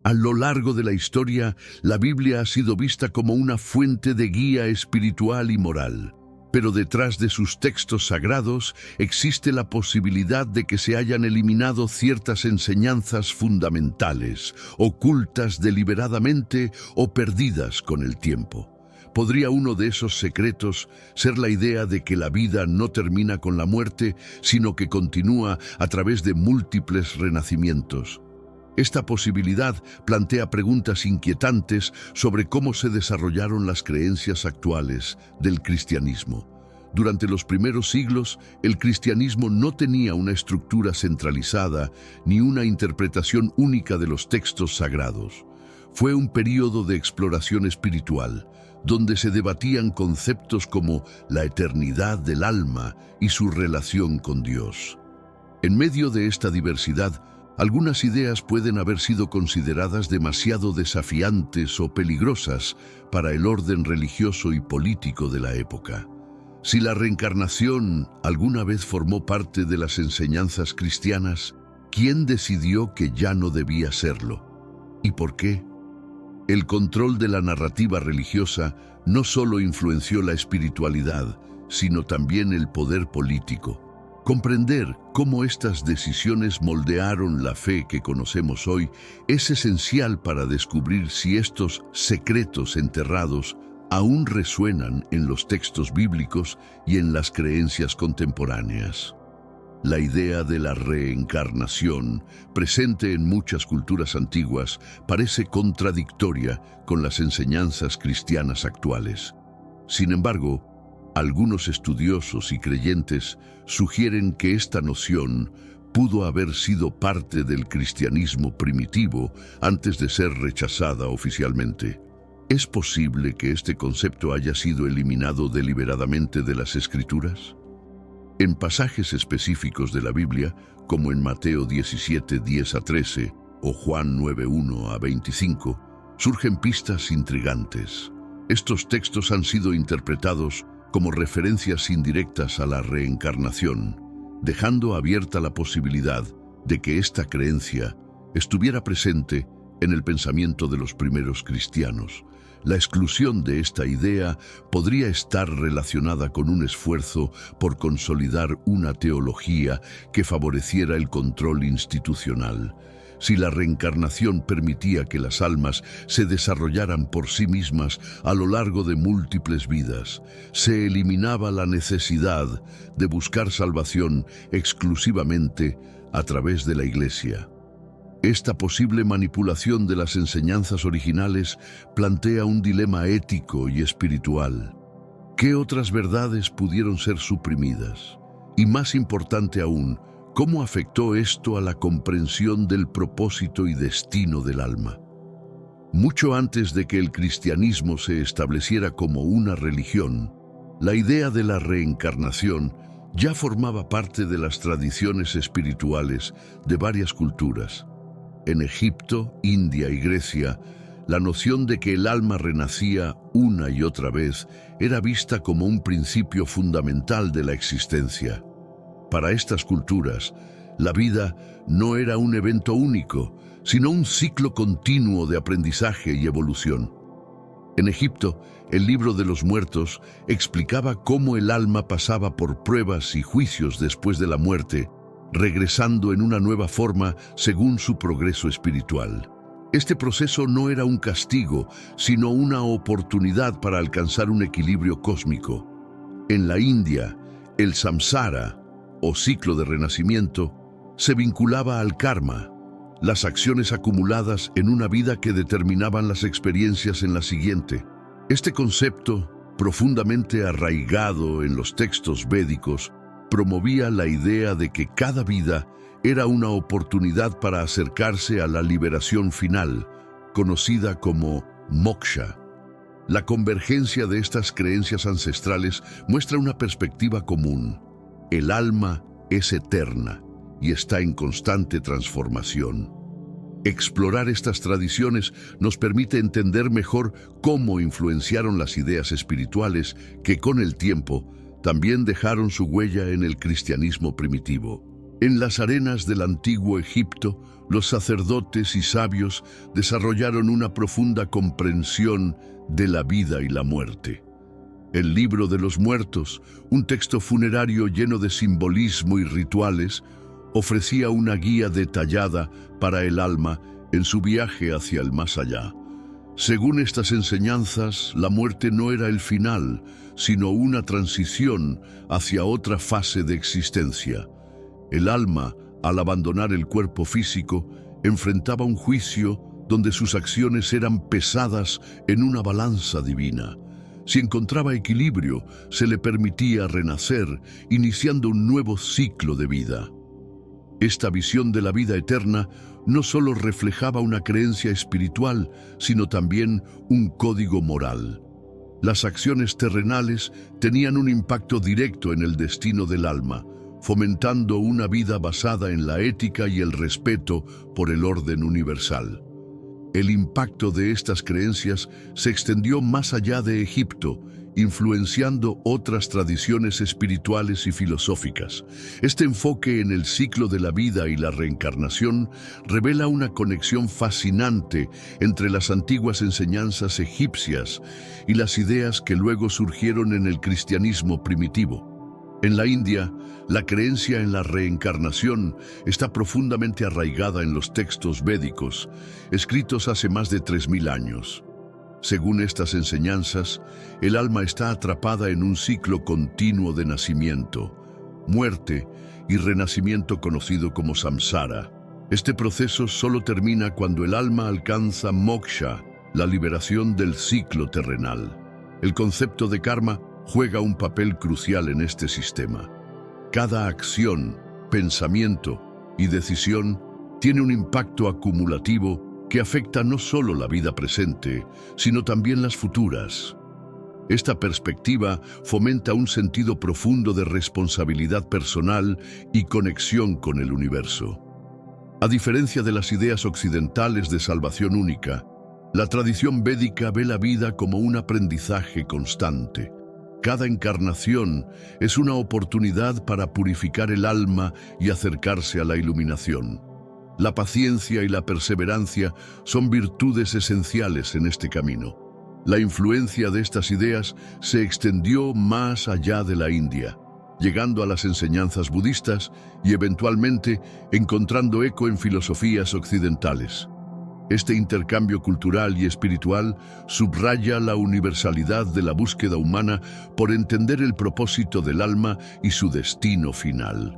A lo largo de la historia, la Biblia ha sido vista como una fuente de guía espiritual y moral. Pero detrás de sus textos sagrados existe la posibilidad de que se hayan eliminado ciertas enseñanzas fundamentales, ocultas deliberadamente o perdidas con el tiempo. ¿Podría uno de esos secretos ser la idea de que la vida no termina con la muerte, sino que continúa a través de múltiples renacimientos? Esta posibilidad plantea preguntas inquietantes sobre cómo se desarrollaron las creencias actuales del cristianismo. Durante los primeros siglos, el cristianismo no tenía una estructura centralizada ni una interpretación única de los textos sagrados. Fue un período de exploración espiritual, donde se debatían conceptos como la eternidad del alma y su relación con Dios. En medio de esta diversidad, algunas ideas pueden haber sido consideradas demasiado desafiantes o peligrosas para el orden religioso y político de la época. Si la reencarnación alguna vez formó parte de las enseñanzas cristianas, ¿quién decidió que ya no debía serlo? ¿Y por qué? El control de la narrativa religiosa no solo influenció la espiritualidad, sino también el poder político. Comprender cómo estas decisiones moldearon la fe que conocemos hoy es esencial para descubrir si estos secretos enterrados aún resuenan en los textos bíblicos y en las creencias contemporáneas. La idea de la reencarnación, presente en muchas culturas antiguas, parece contradictoria con las enseñanzas cristianas actuales. Sin embargo, algunos estudiosos y creyentes sugieren que esta noción pudo haber sido parte del cristianismo primitivo antes de ser rechazada oficialmente. ¿Es posible que este concepto haya sido eliminado deliberadamente de las Escrituras? En pasajes específicos de la Biblia, como en Mateo 17, 10-13 o Juan 9, 1-25, surgen pistas intrigantes. Estos textos han sido interpretados como referencias indirectas a la reencarnación, dejando abierta la posibilidad de que esta creencia estuviera presente en el pensamiento de los primeros cristianos. La exclusión de esta idea podría estar relacionada con un esfuerzo por consolidar una teología que favoreciera el control institucional. Si la reencarnación permitía que las almas se desarrollaran por sí mismas a lo largo de múltiples vidas, se eliminaba la necesidad de buscar salvación exclusivamente a través de la Iglesia. Esta posible manipulación de las enseñanzas originales plantea un dilema ético y espiritual. ¿Qué otras verdades pudieron ser suprimidas? Y más importante aún, ¿cómo afectó esto a la comprensión del propósito y destino del alma? Mucho antes de que el cristianismo se estableciera como una religión, la idea de la reencarnación ya formaba parte de las tradiciones espirituales de varias culturas. En Egipto, India y Grecia, la noción de que el alma renacía una y otra vez era vista como un principio fundamental de la existencia. Para estas culturas, la vida no era un evento único, sino un ciclo continuo de aprendizaje y evolución. En Egipto, el libro de los muertos explicaba cómo el alma pasaba por pruebas y juicios después de la muerte, regresando en una nueva forma según su progreso espiritual. Este proceso no era un castigo, sino una oportunidad para alcanzar un equilibrio cósmico. En la India, el samsara, o ciclo de renacimiento, se vinculaba al karma, las acciones acumuladas en una vida que determinaban las experiencias en la siguiente. Este concepto, profundamente arraigado en los textos védicos, promovía la idea de que cada vida era una oportunidad para acercarse a la liberación final, conocida como moksha. La convergencia de estas creencias ancestrales muestra una perspectiva común. El alma es eterna y está en constante transformación. Explorar estas tradiciones nos permite entender mejor cómo influenciaron las ideas espirituales que con el tiempo también dejaron su huella en el cristianismo primitivo. En las arenas del antiguo Egipto, los sacerdotes y sabios desarrollaron una profunda comprensión de la vida y la muerte. El Libro de los Muertos, un texto funerario lleno de simbolismo y rituales, ofrecía una guía detallada para el alma en su viaje hacia el más allá. Según estas enseñanzas, la muerte no era el final, sino una transición hacia otra fase de existencia. El alma, al abandonar el cuerpo físico, enfrentaba un juicio donde sus acciones eran pesadas en una balanza divina. Si encontraba equilibrio, se le permitía renacer, iniciando un nuevo ciclo de vida. Esta visión de la vida eterna no solo reflejaba una creencia espiritual, sino también un código moral. Las acciones terrenales tenían un impacto directo en el destino del alma, fomentando una vida basada en la ética y el respeto por el orden universal. El impacto de estas creencias se extendió más allá de Egipto, influenciando otras tradiciones espirituales y filosóficas. Este enfoque en el ciclo de la vida y la reencarnación revela una conexión fascinante entre las antiguas enseñanzas egipcias y las ideas que luego surgieron en el cristianismo primitivo. En la India, la creencia en la reencarnación está profundamente arraigada en los textos védicos, escritos hace más de 3000 años. Según estas enseñanzas, el alma está atrapada en un ciclo continuo de nacimiento, muerte y renacimiento conocido como samsara. Este proceso solo termina cuando el alma alcanza moksha, la liberación del ciclo terrenal. El concepto de karma juega un papel crucial en este sistema. Cada acción, pensamiento y decisión tiene un impacto acumulativo que afecta no solo la vida presente, sino también las futuras. Esta perspectiva fomenta un sentido profundo de responsabilidad personal y conexión con el universo. A diferencia de las ideas occidentales de salvación única, la tradición védica ve la vida como un aprendizaje constante. Cada encarnación es una oportunidad para purificar el alma y acercarse a la iluminación. La paciencia y la perseverancia son virtudes esenciales en este camino. La influencia de estas ideas se extendió más allá de la India, llegando a las enseñanzas budistas y eventualmente encontrando eco en filosofías occidentales. Este intercambio cultural y espiritual subraya la universalidad de la búsqueda humana por entender el propósito del alma y su destino final.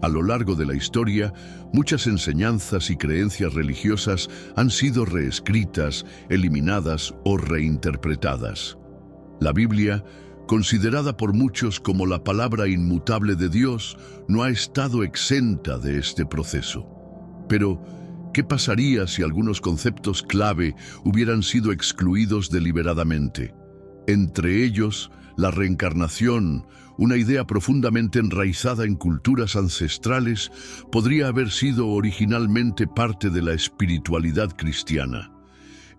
A lo largo de la historia, muchas enseñanzas y creencias religiosas han sido reescritas, eliminadas o reinterpretadas. La Biblia, considerada por muchos como la palabra inmutable de Dios, no ha estado exenta de este proceso. Pero, ¿qué pasaría si algunos conceptos clave hubieran sido excluidos deliberadamente? Entre ellos, la reencarnación, una idea profundamente enraizada en culturas ancestrales, podría haber sido originalmente parte de la espiritualidad cristiana.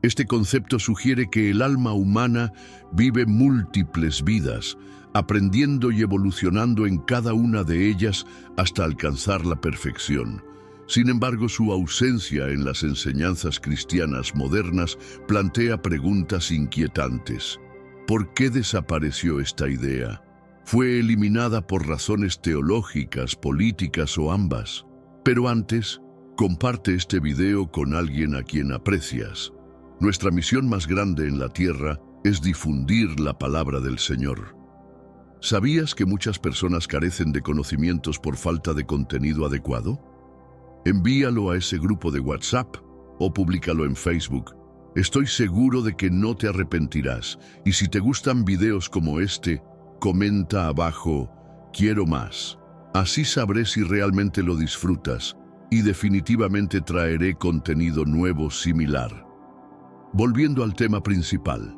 Este concepto sugiere que el alma humana vive múltiples vidas, aprendiendo y evolucionando en cada una de ellas hasta alcanzar la perfección. Sin embargo, su ausencia en las enseñanzas cristianas modernas plantea preguntas inquietantes. ¿Por qué desapareció esta idea? ¿Fue eliminada por razones teológicas, políticas o ambas? Pero antes, comparte este video con alguien a quien aprecias. Nuestra misión más grande en la tierra es difundir la palabra del Señor. ¿Sabías que muchas personas carecen de conocimientos por falta de contenido adecuado? Envíalo a ese grupo de WhatsApp o públicalo en Facebook. Estoy seguro de que no te arrepentirás, y si te gustan videos como este, comenta abajo, quiero más. Así sabré si realmente lo disfrutas, y definitivamente traeré contenido nuevo similar. Volviendo al tema principal.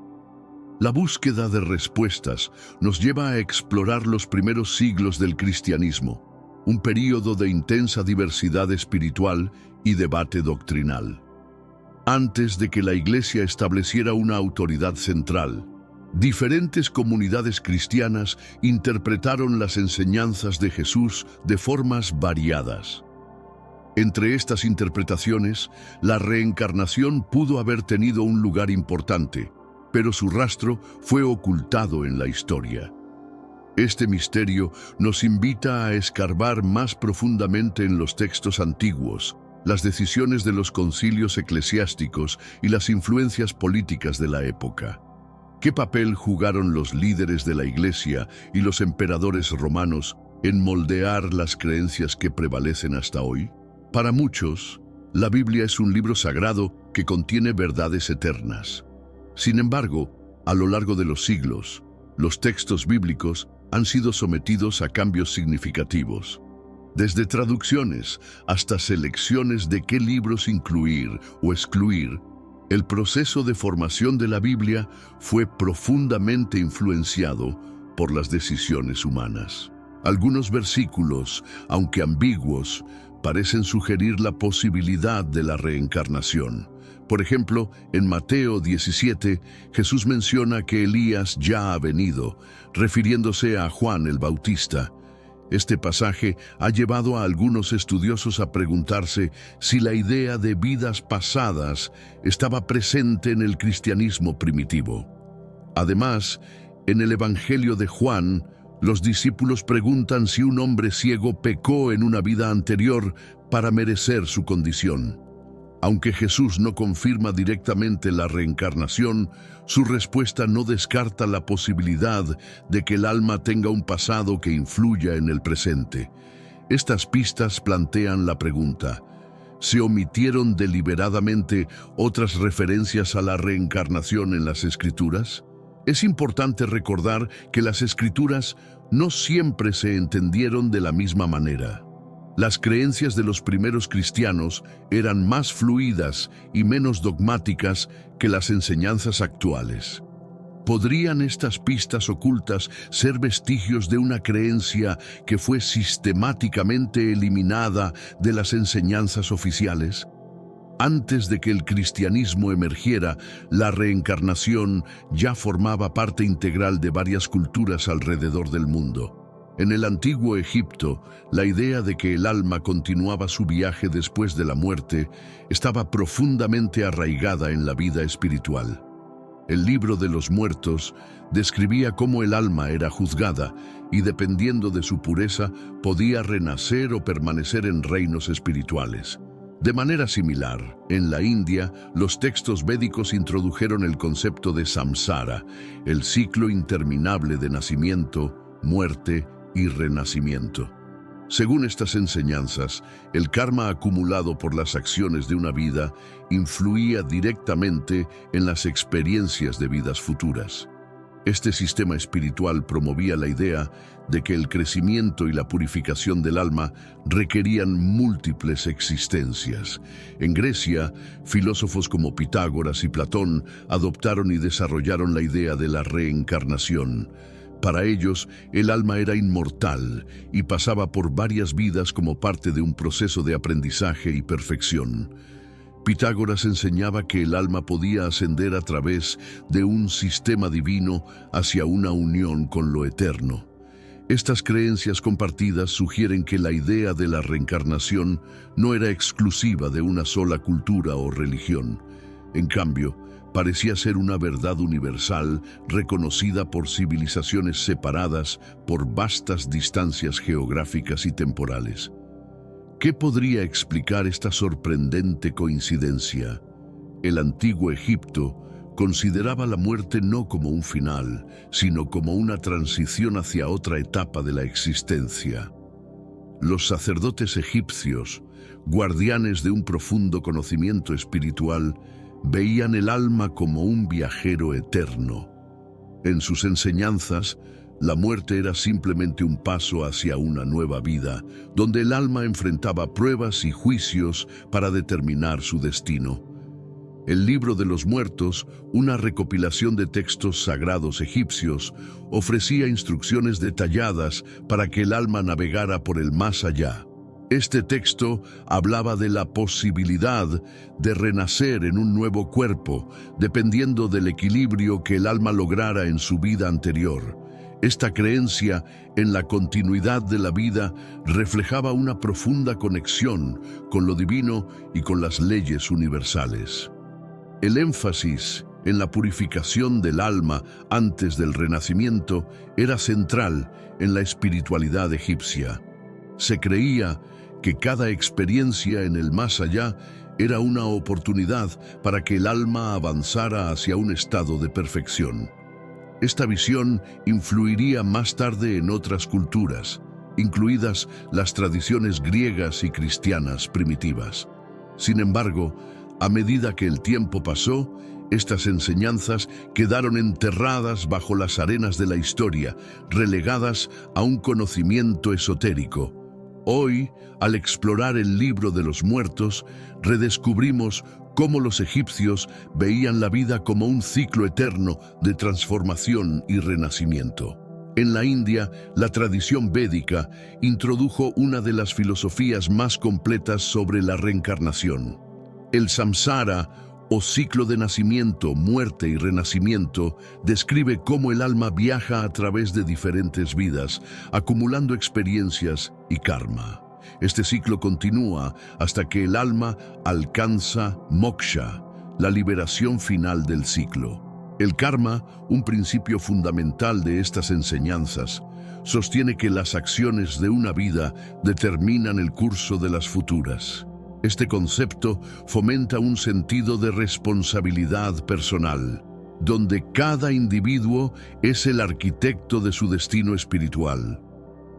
La búsqueda de respuestas nos lleva a explorar los primeros siglos del cristianismo, un período de intensa diversidad espiritual y debate doctrinal. Antes de que la Iglesia estableciera una autoridad central, Diferentes comunidades cristianas interpretaron las enseñanzas de Jesús de formas variadas. Entre estas interpretaciones, la reencarnación pudo haber tenido un lugar importante, pero su rastro fue ocultado en la historia. Este misterio nos invita a escarbar más profundamente en los textos antiguos, las decisiones de los concilios eclesiásticos y las influencias políticas de la época. ¿Qué papel jugaron los líderes de la Iglesia y los emperadores romanos en moldear las creencias que prevalecen hasta hoy? Para muchos, la Biblia es un libro sagrado que contiene verdades eternas. Sin embargo, a lo largo de los siglos, los textos bíblicos han sido sometidos a cambios significativos. Desde traducciones hasta selecciones de qué libros incluir o excluir, el proceso de formación de la Biblia fue profundamente influenciado por las decisiones humanas. Algunos versículos, aunque ambiguos, parecen sugerir la posibilidad de la reencarnación. Por ejemplo, en Mateo 17, Jesús menciona que Elías ya ha venido, refiriéndose a Juan el Bautista. Este pasaje ha llevado a algunos estudiosos a preguntarse si la idea de vidas pasadas estaba presente en el cristianismo primitivo. Además, en el Evangelio de Juan, los discípulos preguntan si un hombre ciego pecó en una vida anterior para merecer su condición. Aunque Jesús no confirma directamente la reencarnación, su respuesta no descarta la posibilidad de que el alma tenga un pasado que influya en el presente. Estas pistas plantean la pregunta: ¿se omitieron deliberadamente otras referencias a la reencarnación en las Escrituras? Es importante recordar que las Escrituras no siempre se entendieron de la misma manera. Las creencias de los primeros cristianos eran más fluidas y menos dogmáticas que las enseñanzas actuales. ¿Podrían estas pistas ocultas ser vestigios de una creencia que fue sistemáticamente eliminada de las enseñanzas oficiales? Antes de que el cristianismo emergiera, la reencarnación ya formaba parte integral de varias culturas alrededor del mundo. En el antiguo Egipto, la idea de que el alma continuaba su viaje después de la muerte estaba profundamente arraigada en la vida espiritual. El libro de los muertos describía cómo el alma era juzgada y, dependiendo de su pureza, podía renacer o permanecer en reinos espirituales. De manera similar, en la India, los textos védicos introdujeron el concepto de samsara, el ciclo interminable de nacimiento, muerte y renacimiento. Según estas enseñanzas, el karma acumulado por las acciones de una vida influía directamente en las experiencias de vidas futuras. Este sistema espiritual promovía la idea de que el crecimiento y la purificación del alma requerían múltiples existencias. En Grecia, filósofos como Pitágoras y Platón adoptaron y desarrollaron la idea de la reencarnación. Para ellos, el alma era inmortal y pasaba por varias vidas como parte de un proceso de aprendizaje y perfección. Pitágoras enseñaba que el alma podía ascender a través de un sistema divino hacia una unión con lo eterno. Estas creencias compartidas sugieren que la idea de la reencarnación no era exclusiva de una sola cultura o religión. En cambio, parecía ser una verdad universal reconocida por civilizaciones separadas por vastas distancias geográficas y temporales. ¿Qué podría explicar esta sorprendente coincidencia? El antiguo Egipto consideraba la muerte no como un final, sino como una transición hacia otra etapa de la existencia. Los sacerdotes egipcios, guardianes de un profundo conocimiento espiritual, veían el alma como un viajero eterno. En sus enseñanzas, la muerte era simplemente un paso hacia una nueva vida, donde el alma enfrentaba pruebas y juicios para determinar su destino. El libro de los muertos, una recopilación de textos sagrados egipcios, ofrecía instrucciones detalladas para que el alma navegara por el más allá. Este texto hablaba de la posibilidad de renacer en un nuevo cuerpo, dependiendo del equilibrio que el alma lograra en su vida anterior. Esta creencia en la continuidad de la vida reflejaba una profunda conexión con lo divino y con las leyes universales. El énfasis en la purificación del alma antes del renacimiento era central en la espiritualidad egipcia. Se creía que cada experiencia en el más allá era una oportunidad para que el alma avanzara hacia un estado de perfección. Esta visión influiría más tarde en otras culturas, incluidas las tradiciones griegas y cristianas primitivas. Sin embargo, a medida que el tiempo pasó, estas enseñanzas quedaron enterradas bajo las arenas de la historia, relegadas a un conocimiento esotérico. Hoy, al explorar el libro de los muertos, redescubrimos cómo los egipcios veían la vida como un ciclo eterno de transformación y renacimiento. En la India, la tradición védica introdujo una de las filosofías más completas sobre la reencarnación. El samsara, o ciclo de nacimiento, muerte y renacimiento, describe cómo el alma viaja a través de diferentes vidas, acumulando experiencias y karma. Este ciclo continúa hasta que el alma alcanza moksha, la liberación final del ciclo. El karma, un principio fundamental de estas enseñanzas, sostiene que las acciones de una vida determinan el curso de las futuras. Este concepto fomenta un sentido de responsabilidad personal, donde cada individuo es el arquitecto de su destino espiritual.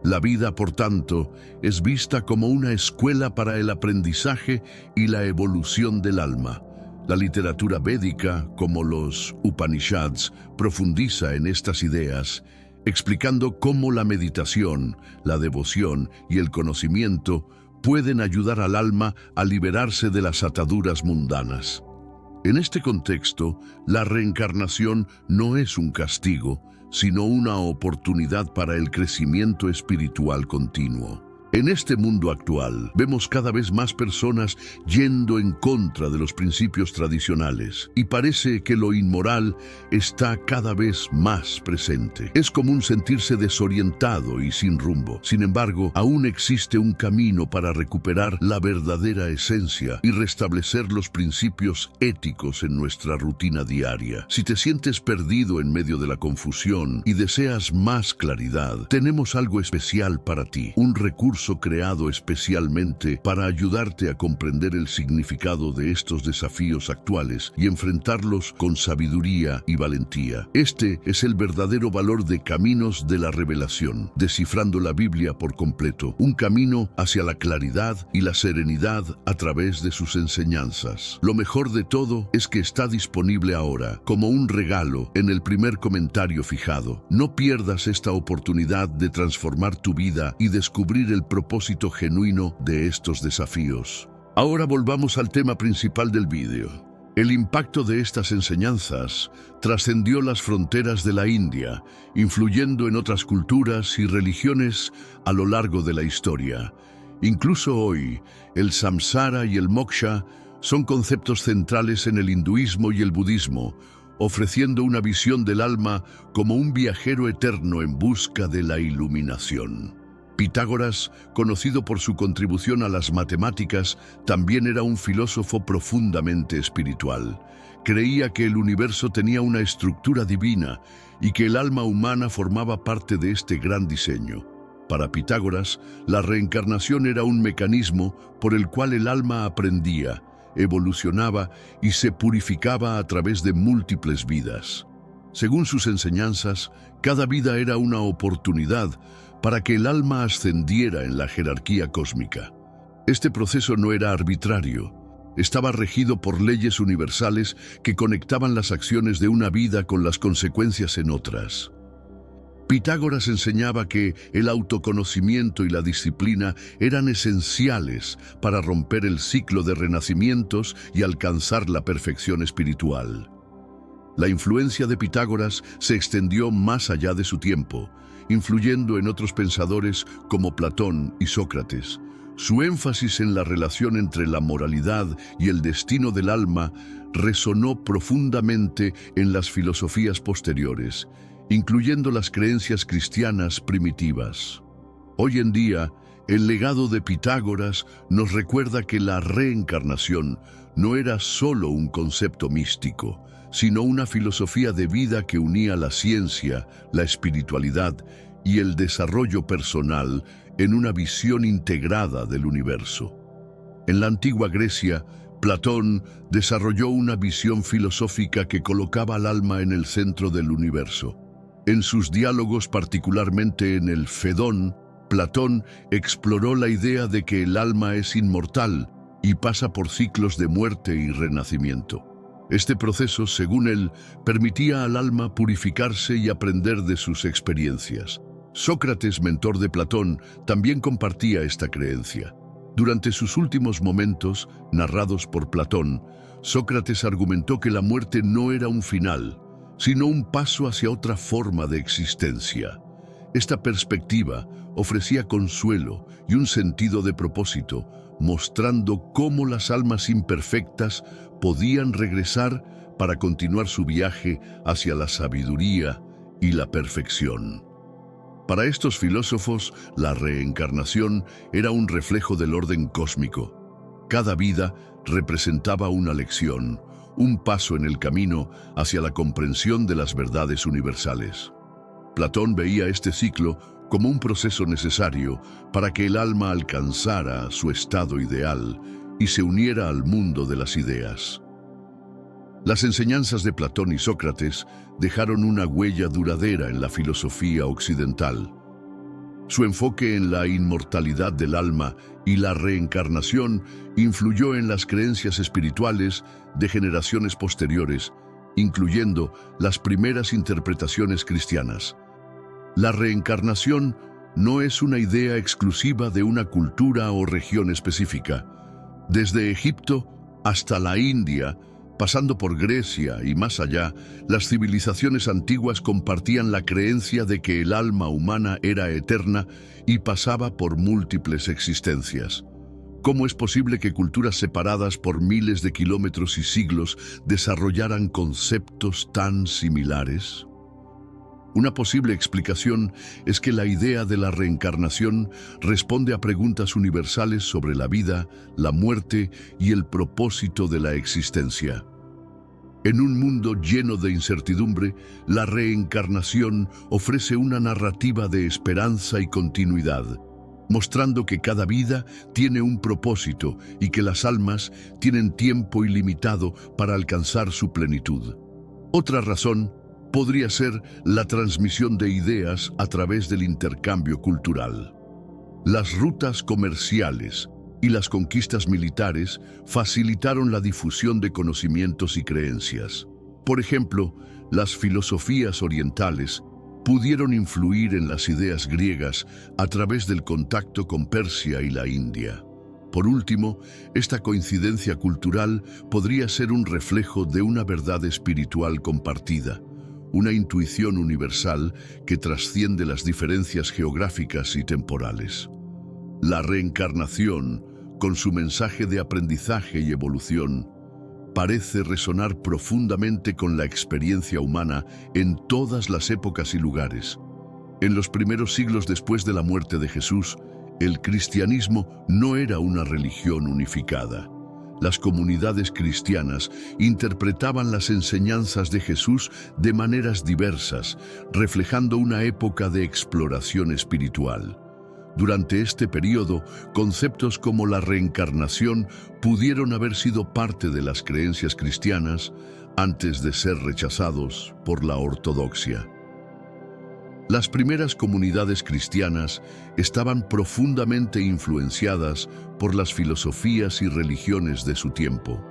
La vida, por tanto, es vista como una escuela para el aprendizaje y la evolución del alma. La literatura védica, como los Upanishads, profundiza en estas ideas, explicando cómo la meditación, la devoción y el conocimiento pueden ayudar al alma a liberarse de las ataduras mundanas. En este contexto, la reencarnación no es un castigo, sino una oportunidad para el crecimiento espiritual continuo. En este mundo actual, vemos cada vez más personas yendo en contra de los principios tradicionales y parece que lo inmoral está cada vez más presente. Es común sentirse desorientado y sin rumbo. Sin embargo, aún existe un camino para recuperar la verdadera esencia y restablecer los principios éticos en nuestra rutina diaria. Si te sientes perdido en medio de la confusión y deseas más claridad, tenemos algo especial para ti, un recurso creado especialmente para ayudarte a comprender el significado de estos desafíos actuales y enfrentarlos con sabiduría y valentía. Este es el verdadero valor de Caminos de la Revelación, descifrando la Biblia por completo, un camino hacia la claridad y la serenidad a través de sus enseñanzas. Lo mejor de todo es que está disponible ahora, como un regalo, en el primer comentario fijado. No pierdas esta oportunidad de transformar tu vida y descubrir el propósito genuino de estos desafíos. Ahora volvamos al tema principal del vídeo. El impacto de estas enseñanzas trascendió las fronteras de la India, influyendo en otras culturas y religiones a lo largo de la historia. Incluso hoy, el samsara y el moksha son conceptos centrales en el hinduismo y el budismo, ofreciendo una visión del alma como un viajero eterno en busca de la iluminación. Pitágoras, conocido por su contribución a las matemáticas, también era un filósofo profundamente espiritual. Creía que el universo tenía una estructura divina y que el alma humana formaba parte de este gran diseño. Para Pitágoras, la reencarnación era un mecanismo por el cual el alma aprendía, evolucionaba y se purificaba a través de múltiples vidas. Según sus enseñanzas, cada vida era una oportunidad para que el alma ascendiera en la jerarquía cósmica. Este proceso no era arbitrario, estaba regido por leyes universales que conectaban las acciones de una vida con las consecuencias en otras. Pitágoras enseñaba que el autoconocimiento y la disciplina eran esenciales para romper el ciclo de renacimientos y alcanzar la perfección espiritual. La influencia de Pitágoras se extendió más allá de su tiempo, influyendo en otros pensadores como Platón y Sócrates. Su énfasis en la relación entre la moralidad y el destino del alma resonó profundamente en las filosofías posteriores, incluyendo las creencias cristianas primitivas. Hoy en día, el legado de Pitágoras nos recuerda que la reencarnación no era solo un concepto místico, sino una filosofía de vida que unía la ciencia, la espiritualidad y el desarrollo personal en una visión integrada del universo. En la antigua Grecia, Platón desarrolló una visión filosófica que colocaba al alma en el centro del universo. En sus diálogos, particularmente en el Fedón, Platón exploró la idea de que el alma es inmortal y pasa por ciclos de muerte y renacimiento. Este proceso, según él, permitía al alma purificarse y aprender de sus experiencias. Sócrates, mentor de Platón, también compartía esta creencia. Durante sus últimos momentos, narrados por Platón, Sócrates argumentó que la muerte no era un final, sino un paso hacia otra forma de existencia. Esta perspectiva ofrecía consuelo y un sentido de propósito, mostrando cómo las almas imperfectas podían regresar para continuar su viaje hacia la sabiduría y la perfección. Para estos filósofos, la reencarnación era un reflejo del orden cósmico. Cada vida representaba una lección, un paso en el camino hacia la comprensión de las verdades universales. Platón veía este ciclo como un proceso necesario para que el alma alcanzara su estado ideal y se uniera al mundo de las ideas. Las enseñanzas de Platón y Sócrates dejaron una huella duradera en la filosofía occidental. Su enfoque en la inmortalidad del alma y la reencarnación influyó en las creencias espirituales de generaciones posteriores, incluyendo las primeras interpretaciones cristianas. La reencarnación no es una idea exclusiva de una cultura o región específica. Desde Egipto hasta la India, pasando por Grecia y más allá, las civilizaciones antiguas compartían la creencia de que el alma humana era eterna y pasaba por múltiples existencias. ¿Cómo es posible que culturas separadas por miles de kilómetros y siglos desarrollaran conceptos tan similares? Una posible explicación es que la idea de la reencarnación responde a preguntas universales sobre la vida, la muerte y el propósito de la existencia. En un mundo lleno de incertidumbre, la reencarnación ofrece una narrativa de esperanza y continuidad, mostrando que cada vida tiene un propósito y que las almas tienen tiempo ilimitado para alcanzar su plenitud. Otra razón podría ser la transmisión de ideas a través del intercambio cultural. Las rutas comerciales y las conquistas militares facilitaron la difusión de conocimientos y creencias. Por ejemplo, las filosofías orientales pudieron influir en las ideas griegas a través del contacto con Persia y la India. Por último, esta coincidencia cultural podría ser un reflejo de una verdad espiritual compartida, una intuición universal que trasciende las diferencias geográficas y temporales. La reencarnación, con su mensaje de aprendizaje y evolución, parece resonar profundamente con la experiencia humana en todas las épocas y lugares. En los primeros siglos después de la muerte de Jesús, el cristianismo no era una religión unificada. Las comunidades cristianas interpretaban las enseñanzas de Jesús de maneras diversas, reflejando una época de exploración espiritual. Durante este periodo, conceptos como la reencarnación pudieron haber sido parte de las creencias cristianas antes de ser rechazados por la ortodoxia. Las primeras comunidades cristianas estaban profundamente influenciadas por las filosofías y religiones de su tiempo.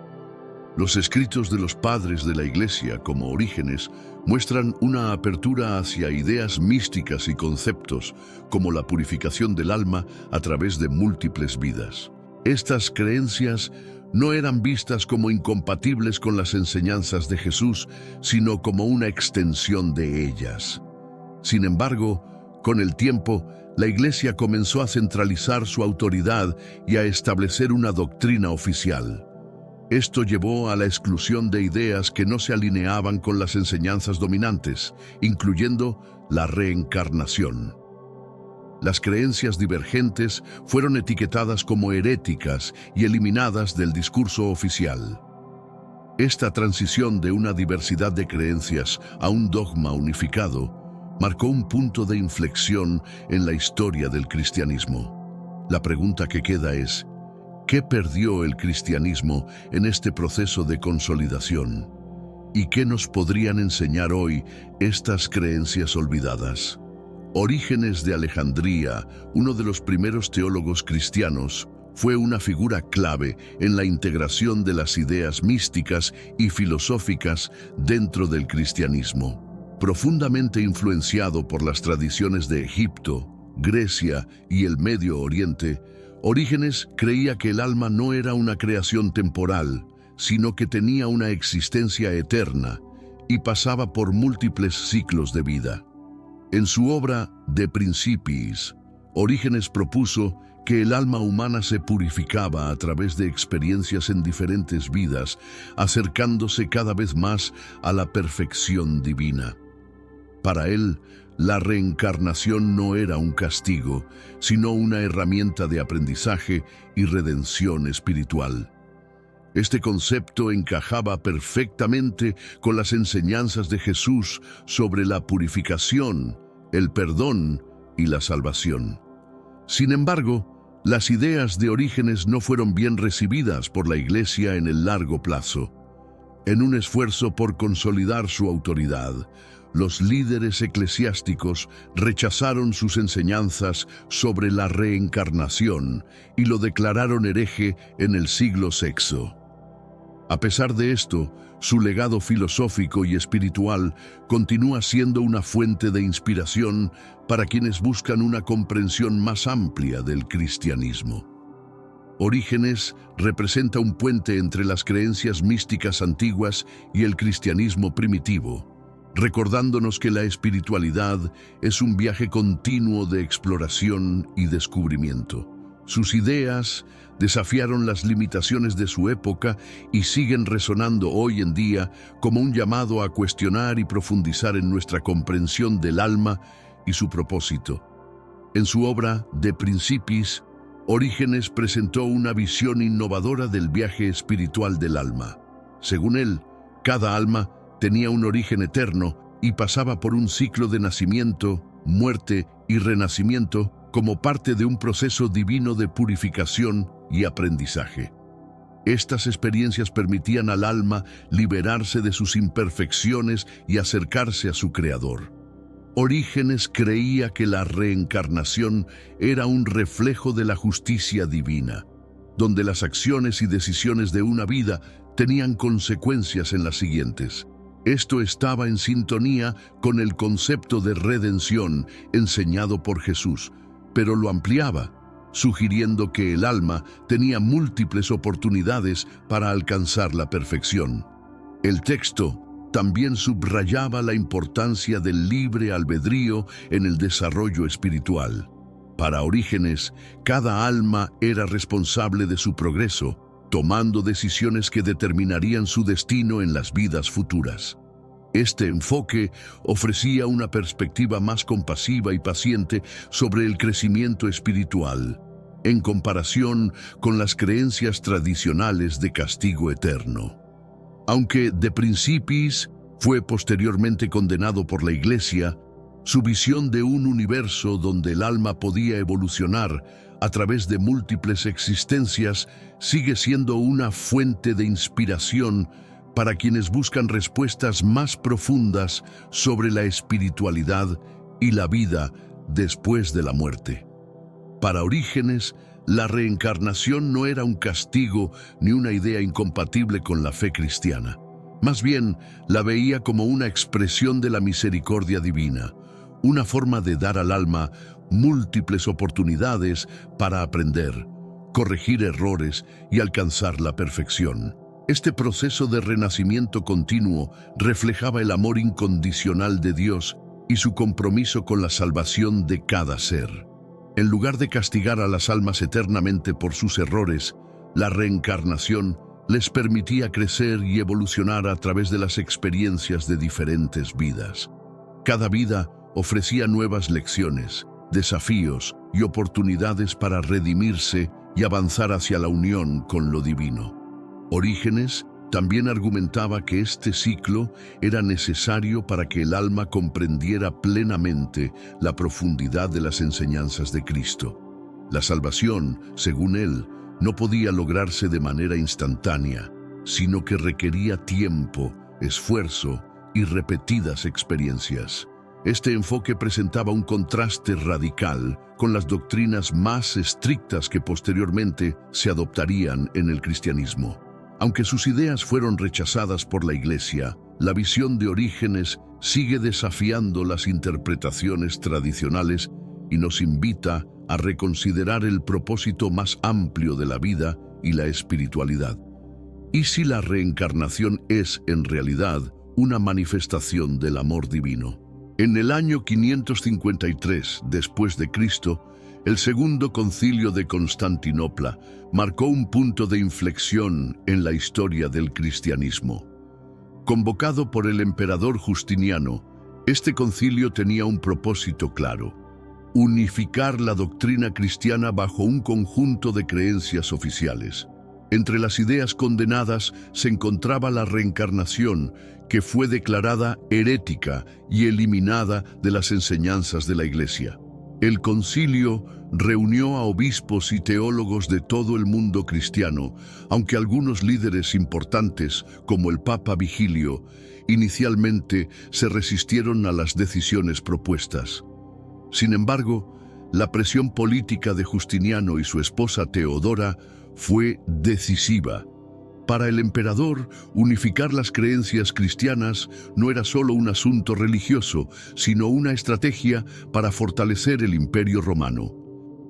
Los escritos de los padres de la Iglesia, como Orígenes, muestran una apertura hacia ideas místicas y conceptos, como la purificación del alma a través de múltiples vidas. Estas creencias no eran vistas como incompatibles con las enseñanzas de Jesús, sino como una extensión de ellas. Sin embargo, Con el tiempo, la Iglesia comenzó a centralizar su autoridad y a establecer una doctrina oficial. Esto llevó a la exclusión de ideas que no se alineaban con las enseñanzas dominantes, incluyendo la reencarnación. Las creencias divergentes fueron etiquetadas como heréticas y eliminadas del discurso oficial. Esta transición de una diversidad de creencias a un dogma unificado marcó un punto de inflexión en la historia del cristianismo. La pregunta que queda es, ¿qué perdió el cristianismo en este proceso de consolidación? ¿Y qué nos podrían enseñar hoy estas creencias olvidadas? Orígenes de Alejandría, uno de los primeros teólogos cristianos, fue una figura clave en la integración de las ideas místicas y filosóficas dentro del cristianismo. Profundamente influenciado por las tradiciones de Egipto, Grecia y el Medio Oriente, Orígenes creía que el alma no era una creación temporal, sino que tenía una existencia eterna y pasaba por múltiples ciclos de vida. En su obra De Principiis, Orígenes propuso que el alma humana se purificaba a través de experiencias en diferentes vidas, acercándose cada vez más a la perfección divina. Para él, la reencarnación no era un castigo, sino una herramienta de aprendizaje y redención espiritual. Este concepto encajaba perfectamente con las enseñanzas de Jesús sobre la purificación, el perdón y la salvación. Sin embargo, las ideas de Orígenes no fueron bien recibidas por la Iglesia en el largo plazo. En un esfuerzo por consolidar su autoridad, los líderes eclesiásticos rechazaron sus enseñanzas sobre la reencarnación y lo declararon hereje en el siglo VI. A pesar de esto, su legado filosófico y espiritual continúa siendo una fuente de inspiración para quienes buscan una comprensión más amplia del cristianismo. Orígenes representa un puente entre las creencias místicas antiguas y el cristianismo primitivo, recordándonos que la espiritualidad es un viaje continuo de exploración y descubrimiento. Sus ideas desafiaron las limitaciones de su época y siguen resonando hoy en día como un llamado a cuestionar y profundizar en nuestra comprensión del alma y su propósito. En su obra De Principiis, Orígenes presentó una visión innovadora del viaje espiritual del alma. Según él, cada alma tenía un origen eterno y pasaba por un ciclo de nacimiento, muerte y renacimiento como parte de un proceso divino de purificación y aprendizaje. Estas experiencias permitían al alma liberarse de sus imperfecciones y acercarse a su Creador. Orígenes creía que la reencarnación era un reflejo de la justicia divina, donde las acciones y decisiones de una vida tenían consecuencias en las siguientes. Esto estaba en sintonía con el concepto de redención enseñado por Jesús, pero lo ampliaba, sugiriendo que el alma tenía múltiples oportunidades para alcanzar la perfección. El texto también subrayaba la importancia del libre albedrío en el desarrollo espiritual. Para Orígenes, cada alma era responsable de su progreso, tomando decisiones que determinarían su destino en las vidas futuras. Este enfoque ofrecía una perspectiva más compasiva y paciente sobre el crecimiento espiritual, en comparación con las creencias tradicionales de castigo eterno. Aunque De Principiis fue posteriormente condenado por la Iglesia, su visión de un universo donde el alma podía evolucionar a través de múltiples existencias sigue siendo una fuente de inspiración para quienes buscan respuestas más profundas sobre la espiritualidad y la vida después de la muerte. Para Orígenes, la reencarnación no era un castigo ni una idea incompatible con la fe cristiana. Más bien, la veía como una expresión de la misericordia divina, una forma de dar al alma múltiples oportunidades para aprender, corregir errores y alcanzar la perfección. Este proceso de renacimiento continuo reflejaba el amor incondicional de Dios y su compromiso con la salvación de cada ser. En lugar de castigar a las almas eternamente por sus errores, la reencarnación les permitía crecer y evolucionar a través de las experiencias de diferentes vidas. Cada vida ofrecía nuevas lecciones, desafíos y oportunidades para redimirse y avanzar hacia la unión con lo divino. Orígenes también argumentaba que este ciclo era necesario para que el alma comprendiera plenamente la profundidad de las enseñanzas de Cristo. La salvación, según él, no podía lograrse de manera instantánea, sino que requería tiempo, esfuerzo y repetidas experiencias. Este enfoque presentaba un contraste radical con las doctrinas más estrictas que posteriormente se adoptarían en el cristianismo. Aunque sus ideas fueron rechazadas por la Iglesia, la visión de Orígenes sigue desafiando las interpretaciones tradicionales y nos invita a reconsiderar el propósito más amplio de la vida y la espiritualidad. ¿Y si la reencarnación es, en realidad, una manifestación del amor divino? En el año 553 después de Cristo, el Segundo Concilio de Constantinopla marcó un punto de inflexión en la historia del cristianismo. Convocado por el emperador Justiniano, este concilio tenía un propósito claro: unificar la doctrina cristiana bajo un conjunto de creencias oficiales. Entre las ideas condenadas se encontraba la reencarnación, que fue declarada herética y eliminada de las enseñanzas de la Iglesia. El concilio reunió a obispos y teólogos de todo el mundo cristiano, aunque algunos líderes importantes, como el Papa Vigilio, inicialmente se resistieron a las decisiones propuestas. Sin embargo, la presión política de Justiniano y su esposa Teodora fue decisiva. Para el emperador, unificar las creencias cristianas no era solo un asunto religioso, sino una estrategia para fortalecer el Imperio Romano.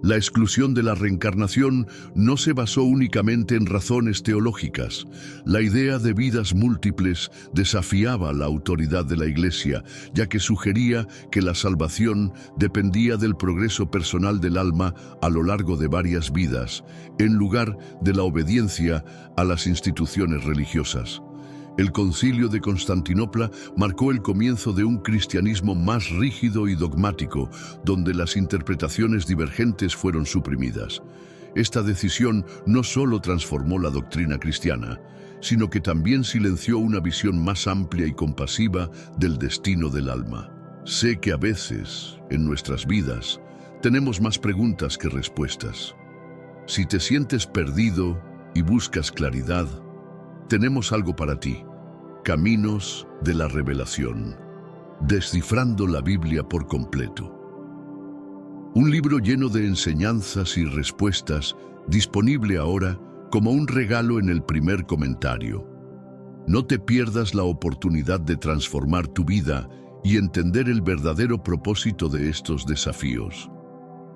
La exclusión de la reencarnación no se basó únicamente en razones teológicas. La idea de vidas múltiples desafiaba la autoridad de la Iglesia, ya que sugería que la salvación dependía del progreso personal del alma a lo largo de varias vidas, en lugar de la obediencia a las instituciones religiosas. El Concilio de Constantinopla marcó el comienzo de un cristianismo más rígido y dogmático, donde las interpretaciones divergentes fueron suprimidas. Esta decisión no solo transformó la doctrina cristiana, sino que también silenció una visión más amplia y compasiva del destino del alma. Sé que a veces, en nuestras vidas, tenemos más preguntas que respuestas. Si te sientes perdido y buscas claridad, tenemos algo para ti: Caminos de la Revelación, descifrando la Biblia por completo. Un libro lleno de enseñanzas y respuestas, disponible ahora como un regalo en el primer comentario. No te pierdas la oportunidad de transformar tu vida y entender el verdadero propósito de estos desafíos.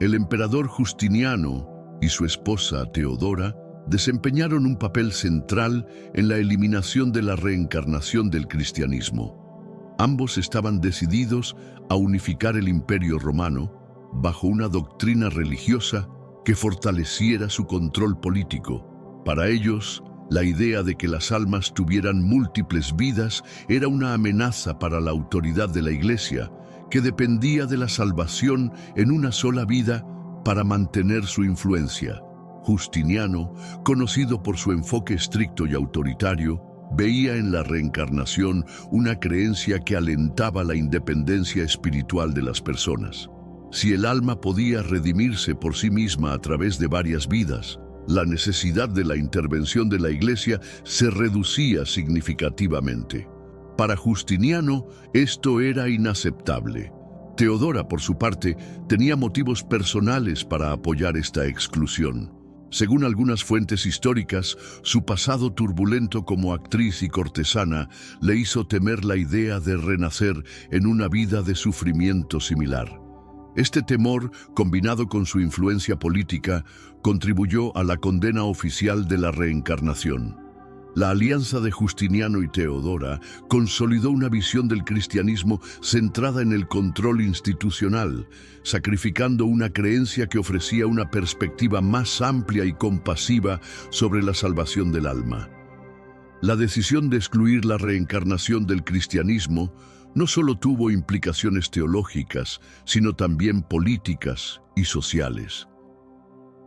El emperador Justiniano y su esposa Teodora desempeñaron un papel central en la eliminación de la reencarnación del cristianismo. Ambos estaban decididos a unificar el Imperio Romano bajo una doctrina religiosa que fortaleciera su control político. Para ellos, la idea de que las almas tuvieran múltiples vidas era una amenaza para la autoridad de la Iglesia, que dependía de la salvación en una sola vida para mantener su influencia. Justiniano, conocido por su enfoque estricto y autoritario, veía en la reencarnación una creencia que alentaba la independencia espiritual de las personas. Si el alma podía redimirse por sí misma a través de varias vidas, la necesidad de la intervención de la Iglesia se reducía significativamente. Para Justiniano, esto era inaceptable. Teodora, por su parte, tenía motivos personales para apoyar esta exclusión. Según algunas fuentes históricas, su pasado turbulento como actriz y cortesana le hizo temer la idea de renacer en una vida de sufrimiento similar. Este temor, combinado con su influencia política, contribuyó a la condena oficial de la reencarnación. La alianza de Justiniano y Teodora consolidó una visión del cristianismo centrada en el control institucional, sacrificando una creencia que ofrecía una perspectiva más amplia y compasiva sobre la salvación del alma. La decisión de excluir la reencarnación del cristianismo no solo tuvo implicaciones teológicas, sino también políticas y sociales.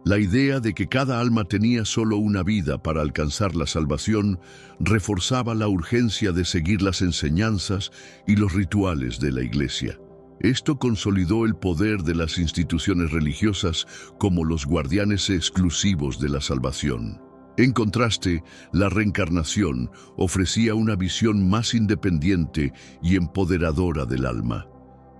La idea de que cada alma tenía solo una vida para alcanzar la salvación reforzaba la urgencia de seguir las enseñanzas y los rituales de la Iglesia. Esto consolidó el poder de las instituciones religiosas como los guardianes exclusivos de la salvación. En contraste, la reencarnación ofrecía una visión más independiente y empoderadora del alma.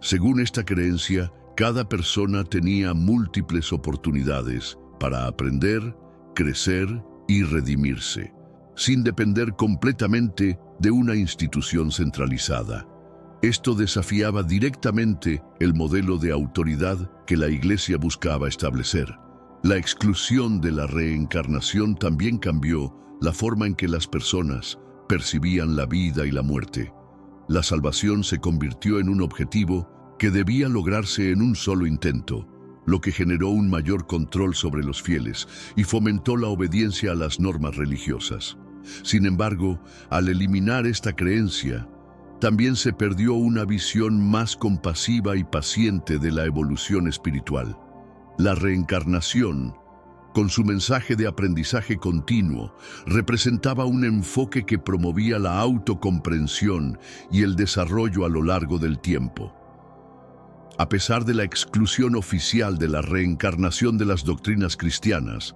Según esta creencia, cada persona tenía múltiples oportunidades para aprender, crecer y redimirse, sin depender completamente de una institución centralizada. Esto desafiaba directamente el modelo de autoridad que la Iglesia buscaba establecer. La exclusión de la reencarnación también cambió la forma en que las personas percibían la vida y la muerte. La salvación se convirtió en un objetivo que debía lograrse en un solo intento, lo que generó un mayor control sobre los fieles y fomentó la obediencia a las normas religiosas. Sin embargo, al eliminar esta creencia, también se perdió una visión más compasiva y paciente de la evolución espiritual. La reencarnación, con su mensaje de aprendizaje continuo, representaba un enfoque que promovía la autocomprensión y el desarrollo a lo largo del tiempo. A pesar de la exclusión oficial de la reencarnación de las doctrinas cristianas,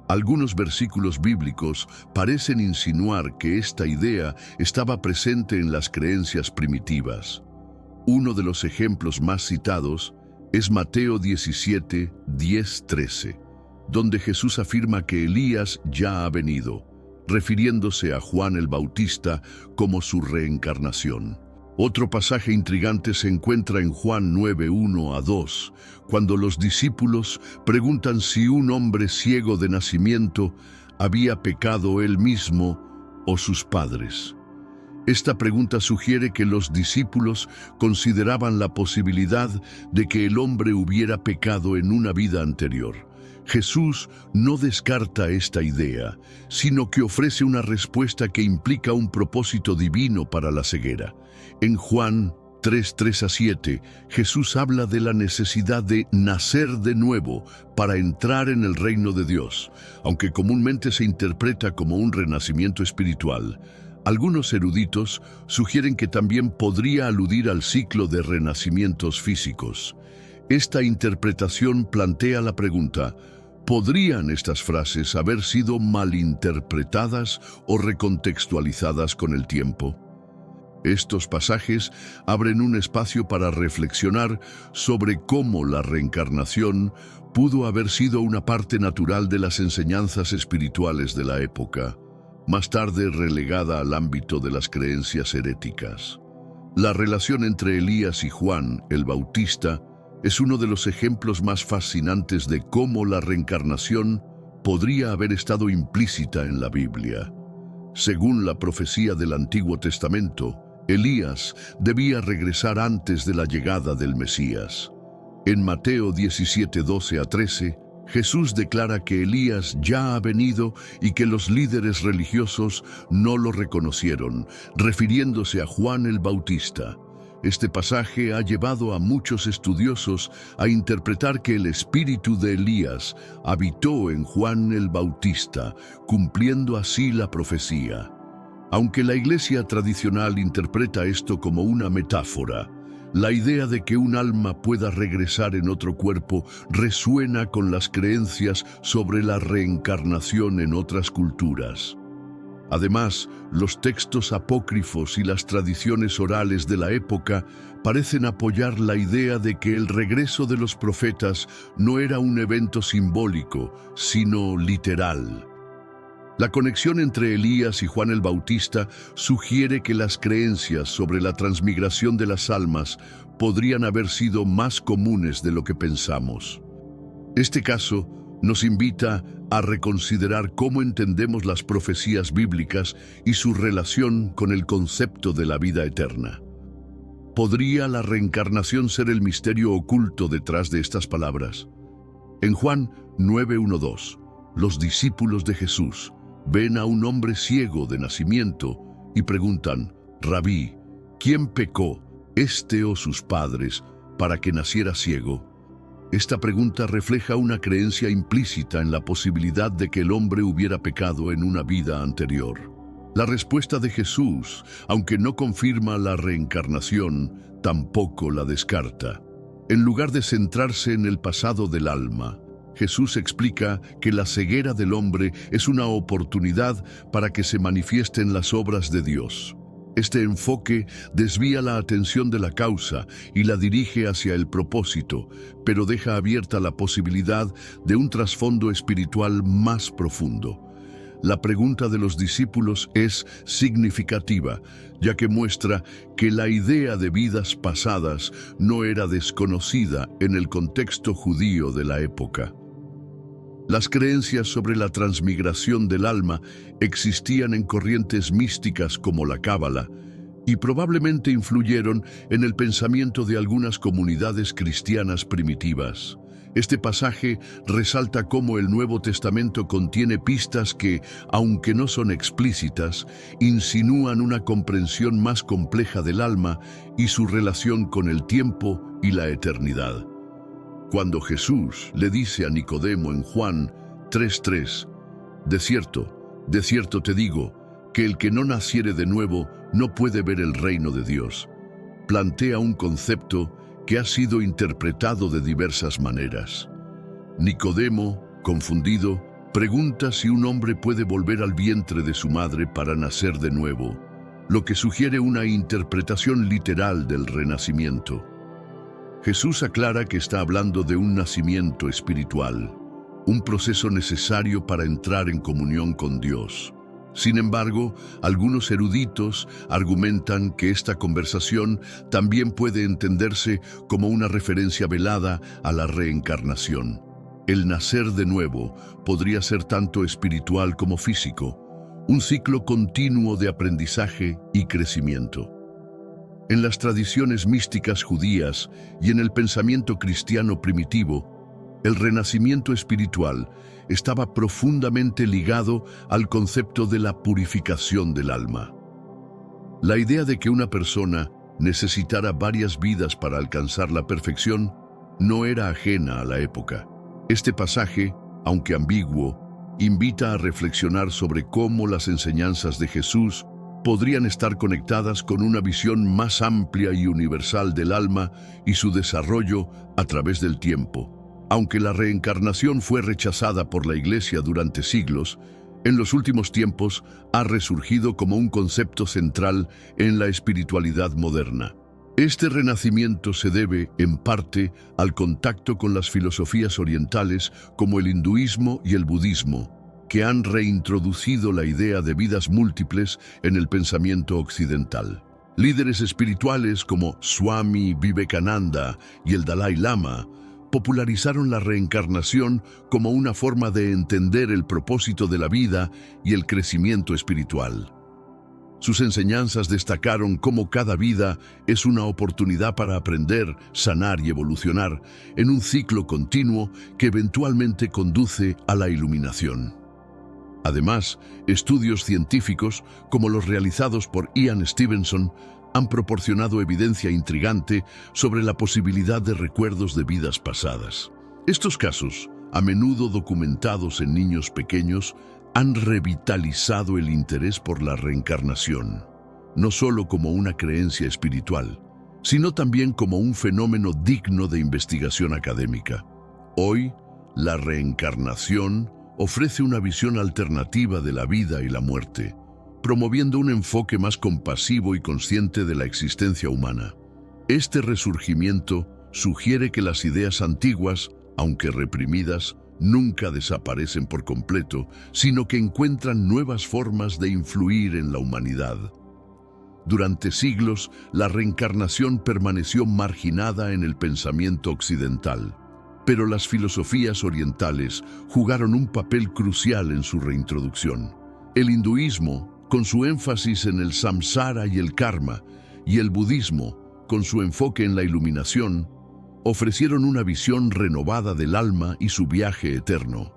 algunos versículos bíblicos parecen insinuar que esta idea estaba presente en las creencias primitivas. Uno de los ejemplos más citados es Mateo 17, 10-13, donde Jesús afirma que Elías ya ha venido, refiriéndose a Juan el Bautista como su reencarnación. Otro pasaje intrigante se encuentra en Juan 9, 1-2, cuando los discípulos preguntan si un hombre ciego de nacimiento había pecado él mismo o sus padres. Esta pregunta sugiere que los discípulos consideraban la posibilidad de que el hombre hubiera pecado en una vida anterior. Jesús no descarta esta idea, sino que ofrece una respuesta que implica un propósito divino para la ceguera. En Juan 3, 3-7, Jesús habla de la necesidad de nacer de nuevo para entrar en el reino de Dios, aunque comúnmente se interpreta como un renacimiento espiritual. Algunos eruditos sugieren que también podría aludir al ciclo de renacimientos físicos. Esta interpretación plantea la pregunta: ¿podrían estas frases haber sido malinterpretadas o recontextualizadas con el tiempo? Estos pasajes abren un espacio para reflexionar sobre cómo la reencarnación pudo haber sido una parte natural de las enseñanzas espirituales de la época, más tarde relegada al ámbito de las creencias heréticas. La relación entre Elías y Juan el Bautista es uno de los ejemplos más fascinantes de cómo la reencarnación podría haber estado implícita en la Biblia. Según la profecía del Antiguo Testamento, Elías debía regresar antes de la llegada del Mesías. En Mateo 17, 12-13, Jesús declara que Elías ya ha venido y que los líderes religiosos no lo reconocieron, refiriéndose a Juan el Bautista. Este pasaje ha llevado a muchos estudiosos a interpretar que el espíritu de Elías habitó en Juan el Bautista, cumpliendo así la profecía. Aunque la Iglesia tradicional interpreta esto como una metáfora, la idea de que un alma pueda regresar en otro cuerpo resuena con las creencias sobre la reencarnación en otras culturas. Además, los textos apócrifos y las tradiciones orales de la época parecen apoyar la idea de que el regreso de los profetas no era un evento simbólico, sino literal. La conexión entre Elías y Juan el Bautista sugiere que las creencias sobre la transmigración de las almas podrían haber sido más comunes de lo que pensamos. Este caso Nos invita a reconsiderar cómo entendemos las profecías bíblicas y su relación con el concepto de la vida eterna. ¿Podría la reencarnación ser el misterio oculto detrás de estas palabras? En Juan 9:1-2, los discípulos de Jesús ven a un hombre ciego de nacimiento y preguntan: Rabí, ¿quién pecó, este o sus padres, para que naciera ciego? Esta pregunta refleja una creencia implícita en la posibilidad de que el hombre hubiera pecado en una vida anterior. La respuesta de Jesús, aunque no confirma la reencarnación, tampoco la descarta. En lugar de centrarse en el pasado del alma, Jesús explica que la ceguera del hombre es una oportunidad para que se manifiesten las obras de Dios. Este enfoque desvía la atención de la causa y la dirige hacia el propósito, pero deja abierta la posibilidad de un trasfondo espiritual más profundo. La pregunta de los discípulos es significativa, ya que muestra que la idea de vidas pasadas no era desconocida en el contexto judío de la época. Las creencias sobre la transmigración del alma existían en corrientes místicas como la Cábala y probablemente influyeron en el pensamiento de algunas comunidades cristianas primitivas. Este pasaje resalta cómo el Nuevo Testamento contiene pistas que, aunque no son explícitas, insinúan una comprensión más compleja del alma y su relación con el tiempo y la eternidad. Cuando Jesús le dice a Nicodemo en Juan 3:3, de cierto te digo, que el que no naciere de nuevo no puede ver el reino de Dios, plantea un concepto que ha sido interpretado de diversas maneras. Nicodemo, confundido, pregunta si un hombre puede volver al vientre de su madre para nacer de nuevo, lo que sugiere una interpretación literal del renacimiento. Jesús aclara que está hablando de un nacimiento espiritual, un proceso necesario para entrar en comunión con Dios. Sin embargo, algunos eruditos argumentan que esta conversación también puede entenderse como una referencia velada a la reencarnación. El nacer de nuevo podría ser tanto espiritual como físico, un ciclo continuo de aprendizaje y crecimiento. En las tradiciones místicas judías y en el pensamiento cristiano primitivo, el renacimiento espiritual estaba profundamente ligado al concepto de la purificación del alma. La idea de que una persona necesitara varias vidas para alcanzar la perfección no era ajena a la época. Este pasaje, aunque ambiguo, invita a reflexionar sobre cómo las enseñanzas de Jesús podrían estar conectadas con una visión más amplia y universal del alma y su desarrollo a través del tiempo. Aunque la reencarnación fue rechazada por la Iglesia durante siglos, en los últimos tiempos ha resurgido como un concepto central en la espiritualidad moderna. Este renacimiento se debe, en parte, al contacto con las filosofías orientales como el hinduismo y el budismo, que han reintroducido la idea de vidas múltiples en el pensamiento occidental. Líderes espirituales como Swami Vivekananda y el Dalai Lama popularizaron la reencarnación como una forma de entender el propósito de la vida y el crecimiento espiritual. Sus enseñanzas destacaron cómo cada vida es una oportunidad para aprender, sanar y evolucionar en un ciclo continuo que eventualmente conduce a la iluminación. Además, estudios científicos, como los realizados por Ian Stevenson, han proporcionado evidencia intrigante sobre la posibilidad de recuerdos de vidas pasadas. Estos casos, a menudo documentados en niños pequeños, han revitalizado el interés por la reencarnación, no solo como una creencia espiritual, sino también como un fenómeno digno de investigación académica. Hoy, la reencarnación ofrece una visión alternativa de la vida y la muerte, promoviendo un enfoque más compasivo y consciente de la existencia humana. Este resurgimiento sugiere que las ideas antiguas, aunque reprimidas, nunca desaparecen por completo, sino que encuentran nuevas formas de influir en la humanidad. Durante siglos, la reencarnación permaneció marginada en el pensamiento occidental. pero las filosofías orientales jugaron un papel crucial en su reintroducción. El hinduismo, con su énfasis en el samsara y el karma, y el budismo, con su enfoque en la iluminación, ofrecieron una visión renovada del alma y su viaje eterno.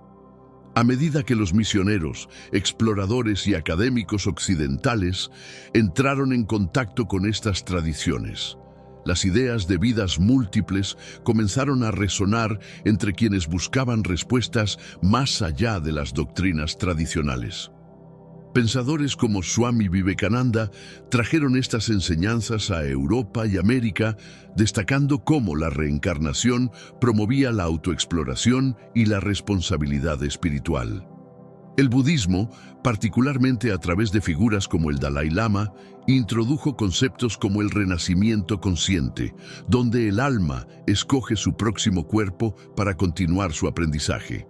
A medida que los misioneros, exploradores y académicos occidentales entraron en contacto con estas tradiciones, las ideas de vidas múltiples comenzaron a resonar entre quienes buscaban respuestas más allá de las doctrinas tradicionales. Pensadores como Swami Vivekananda trajeron estas enseñanzas a Europa y América, destacando cómo la reencarnación promovía la autoexploración y la responsabilidad espiritual. El budismo, particularmente a través de figuras como el Dalai Lama, introdujo conceptos como el renacimiento consciente, donde el alma escoge su próximo cuerpo para continuar su aprendizaje.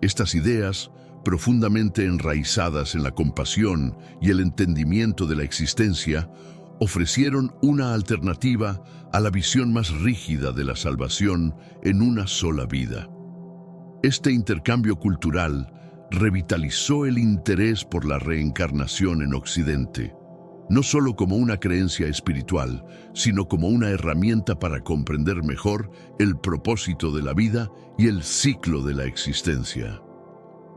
Estas ideas, profundamente enraizadas en la compasión y el entendimiento de la existencia, ofrecieron una alternativa a la visión más rígida de la salvación en una sola vida. Este intercambio cultural revitalizó el interés por la reencarnación en Occidente, no solo como una creencia espiritual, sino como una herramienta para comprender mejor el propósito de la vida y el ciclo de la existencia.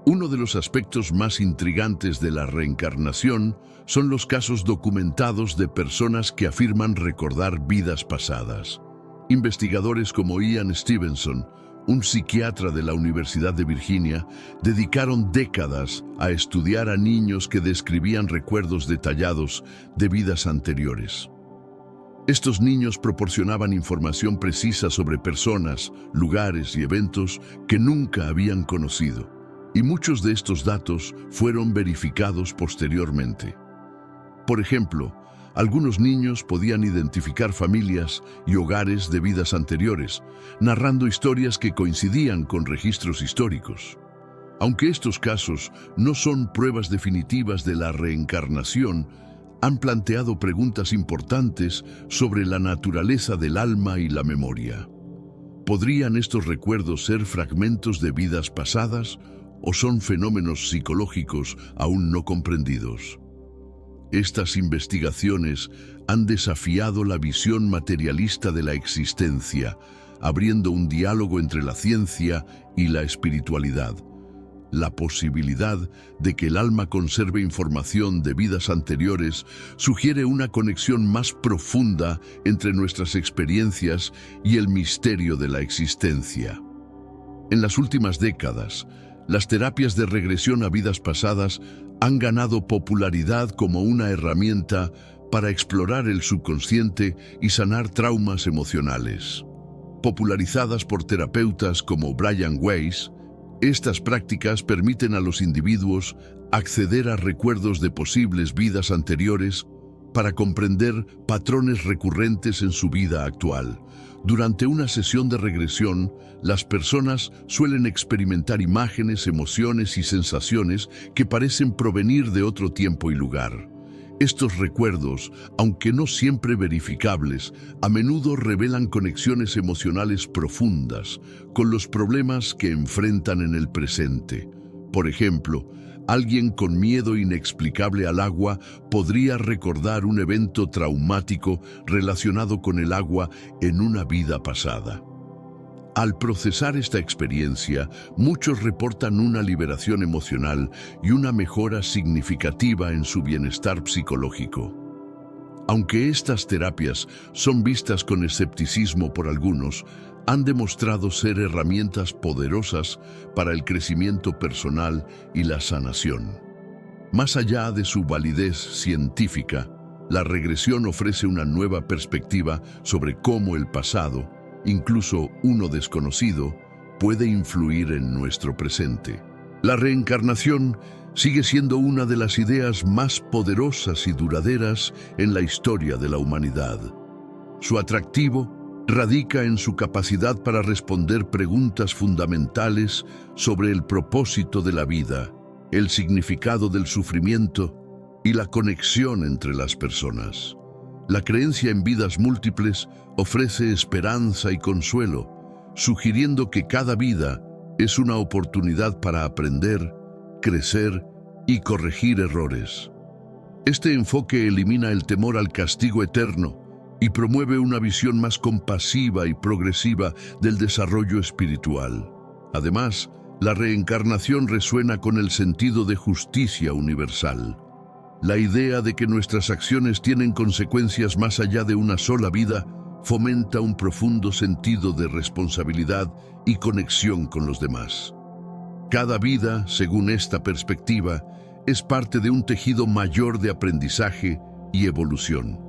Uno de los aspectos más intrigantes de la reencarnación son los casos documentados de personas que afirman recordar vidas pasadas. Investigadores como Ian Stevenson, un psiquiatra de la Universidad de Virginia, dedicaron décadas a estudiar a niños que describían recuerdos detallados de vidas anteriores. Estos niños proporcionaban información precisa sobre personas, lugares y eventos que nunca habían conocido, y muchos de estos datos fueron verificados posteriormente. Por ejemplo, algunos niños podían identificar familias y hogares de vidas anteriores, narrando historias que coincidían con registros históricos. Aunque estos casos no son pruebas definitivas de la reencarnación, han planteado preguntas importantes sobre la naturaleza del alma y la memoria. ¿Podrían estos recuerdos ser fragmentos de vidas pasadas o son fenómenos psicológicos aún no comprendidos? Estas investigaciones han desafiado la visión materialista de la existencia, abriendo un diálogo entre la ciencia y la espiritualidad. La posibilidad de que el alma conserve información de vidas anteriores sugiere una conexión más profunda entre nuestras experiencias y el misterio de la existencia. En las últimas décadas, las terapias de regresión a vidas pasadas han ganado popularidad como una herramienta para explorar el subconsciente y sanar traumas emocionales. Popularizadas por terapeutas como Brian Weiss, estas prácticas permiten a los individuos acceder a recuerdos de posibles vidas anteriores para comprender patrones recurrentes en su vida actual. Durante una sesión de regresión, las personas suelen experimentar imágenes, emociones y sensaciones que parecen provenir de otro tiempo y lugar. Estos recuerdos, aunque no siempre verificables, a menudo revelan conexiones emocionales profundas con los problemas que enfrentan en el presente. Por ejemplo, alguien con miedo inexplicable al agua podría recordar un evento traumático relacionado con el agua en una vida pasada. Al procesar esta experiencia, muchos reportan una liberación emocional y una mejora significativa en su bienestar psicológico. Aunque estas terapias son vistas con escepticismo por algunos, han demostrado ser herramientas poderosas para el crecimiento personal y la sanación. Más allá de su validez científica, la regresión ofrece una nueva perspectiva sobre cómo el pasado, incluso uno desconocido, puede influir en nuestro presente. La reencarnación sigue siendo una de las ideas más poderosas y duraderas en la historia de la humanidad. Su atractivo radica en su capacidad para responder preguntas fundamentales sobre el propósito de la vida, el significado del sufrimiento y la conexión entre las personas. La creencia en vidas múltiples ofrece esperanza y consuelo, sugiriendo que cada vida es una oportunidad para aprender, crecer y corregir errores. Este enfoque elimina el temor al castigo eterno y promueve una visión más compasiva y progresiva del desarrollo espiritual. Además, la reencarnación resuena con el sentido de justicia universal. La idea de que nuestras acciones tienen consecuencias más allá de una sola vida fomenta un profundo sentido de responsabilidad y conexión con los demás. Cada vida, según esta perspectiva, es parte de un tejido mayor de aprendizaje y evolución.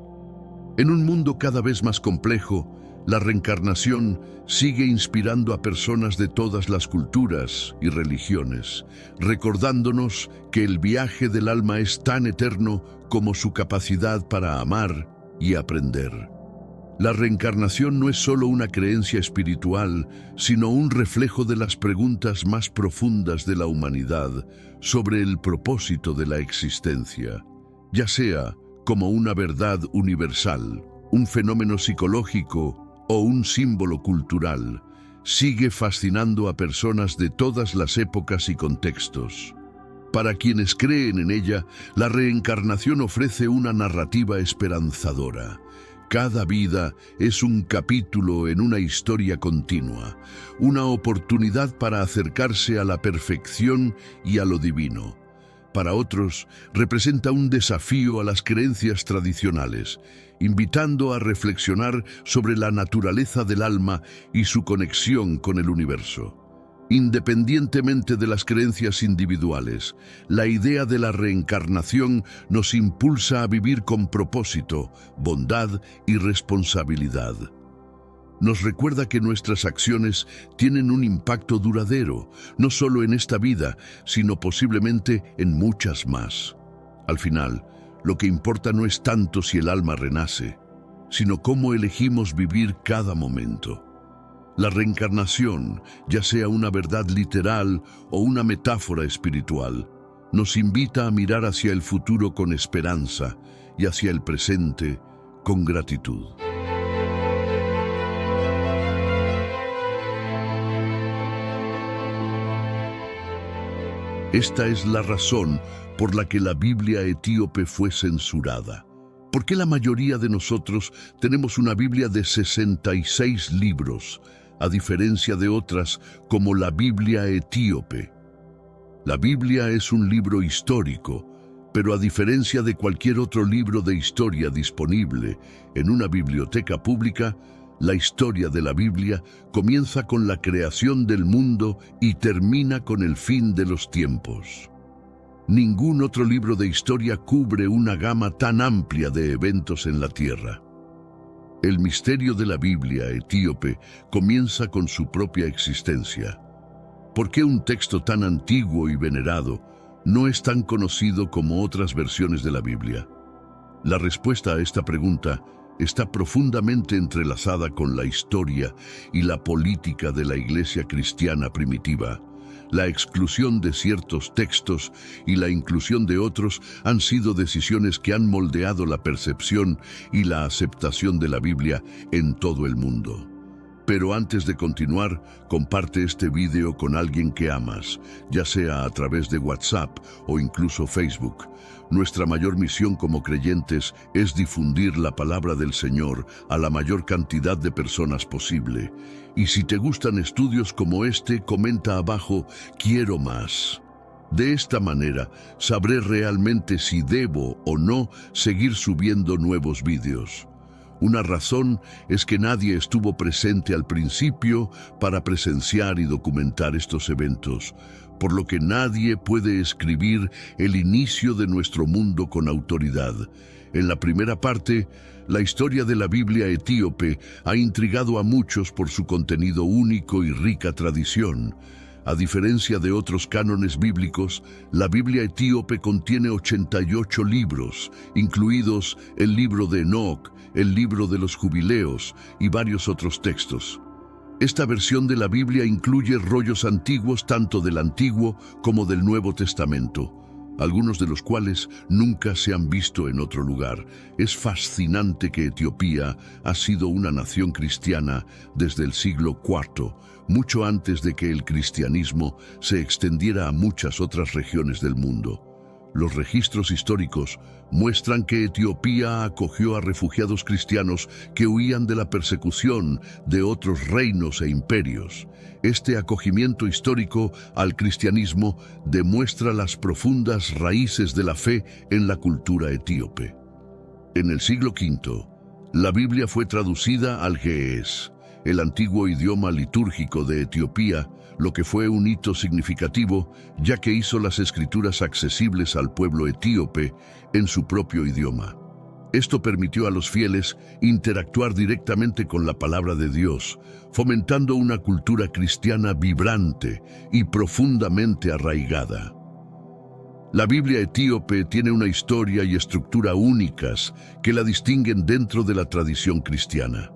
En un mundo cada vez más complejo, la reencarnación sigue inspirando a personas de todas las culturas y religiones, recordándonos que el viaje del alma es tan eterno como su capacidad para amar y aprender. La reencarnación no es solo una creencia espiritual, sino un reflejo de las preguntas más profundas de la humanidad sobre el propósito de la existencia, ya sea como una verdad universal, un fenómeno psicológico o un símbolo cultural. Sigue fascinando a personas de todas las épocas y contextos. Para quienes creen en ella, la reencarnación ofrece una narrativa esperanzadora. Cada vida es un capítulo en una historia continua, una oportunidad para acercarse a la perfección y a lo divino. Para otros, representa un desafío a las creencias tradicionales, invitando a reflexionar sobre la naturaleza del alma y su conexión con el universo. Independientemente de las creencias individuales, la idea de la reencarnación nos impulsa a vivir con propósito, bondad y responsabilidad. Nos recuerda que nuestras acciones tienen un impacto duradero, no solo en esta vida, sino posiblemente en muchas más. Al final, lo que importa no es tanto si el alma renace, sino cómo elegimos vivir cada momento. La reencarnación, ya sea una verdad literal o una metáfora espiritual, nos invita a mirar hacia el futuro con esperanza y hacia el presente con gratitud. Esta es la razón por la que la Biblia etíope fue censurada. ¿Por qué la mayoría de nosotros tenemos una Biblia de 66 libros, a diferencia de otras como la Biblia etíope? La Biblia es un libro histórico, pero a diferencia de cualquier otro libro de historia disponible en una biblioteca pública, la historia de la Biblia comienza con la creación del mundo y termina con el fin de los tiempos. Ningún otro libro de historia cubre una gama tan amplia de eventos en la Tierra. El misterio de la Biblia etíope comienza con su propia existencia. ¿Por qué un texto tan antiguo y venerado no es tan conocido como otras versiones de la Biblia? La respuesta a esta pregunta está profundamente entrelazada con la historia y la política de la Iglesia cristiana primitiva. La exclusión de ciertos textos y la inclusión de otros han sido decisiones que han moldeado la percepción y la aceptación de la Biblia en todo el mundo. Pero antes de continuar, comparte este video con alguien que amas, ya sea a través de WhatsApp o incluso Facebook. Nuestra mayor misión como creyentes es difundir la palabra del Señor a la mayor cantidad de personas posible. Y si te gustan estudios como este, comenta abajo, quiero más. De esta manera, sabré realmente si debo o no seguir subiendo nuevos vídeos. Una razón es que nadie estuvo presente al principio para presenciar y documentar estos eventos, por lo que nadie puede escribir el inicio de nuestro mundo con autoridad. En la primera parte, la historia de la Biblia etíope ha intrigado a muchos por su contenido único y rica tradición. A diferencia de otros cánones bíblicos, la Biblia etíope contiene 88 libros, incluidos el libro de Enoc, el libro de los jubileos y varios otros textos. Esta versión de la Biblia incluye rollos antiguos tanto del Antiguo como del Nuevo Testamento. algunos de los cuales nunca se han visto en otro lugar. Es fascinante que Etiopía ha sido una nación cristiana desde el siglo IV, mucho antes de que el cristianismo se extendiera a muchas otras regiones del mundo. Los registros históricos muestran que Etiopía acogió a refugiados cristianos que huían de la persecución de otros reinos e imperios. Este acogimiento histórico al cristianismo demuestra las profundas raíces de la fe en la cultura etíope. En el siglo V, la Biblia fue traducida al ge'ez, el antiguo idioma litúrgico de Etiopía, lo que fue un hito significativo, ya que hizo las escrituras accesibles al pueblo etíope en su propio idioma. Esto permitió a los fieles interactuar directamente con la palabra de Dios, fomentando una cultura cristiana vibrante y profundamente arraigada. La Biblia etíope tiene una historia y estructura únicas que la distinguen dentro de la tradición cristiana.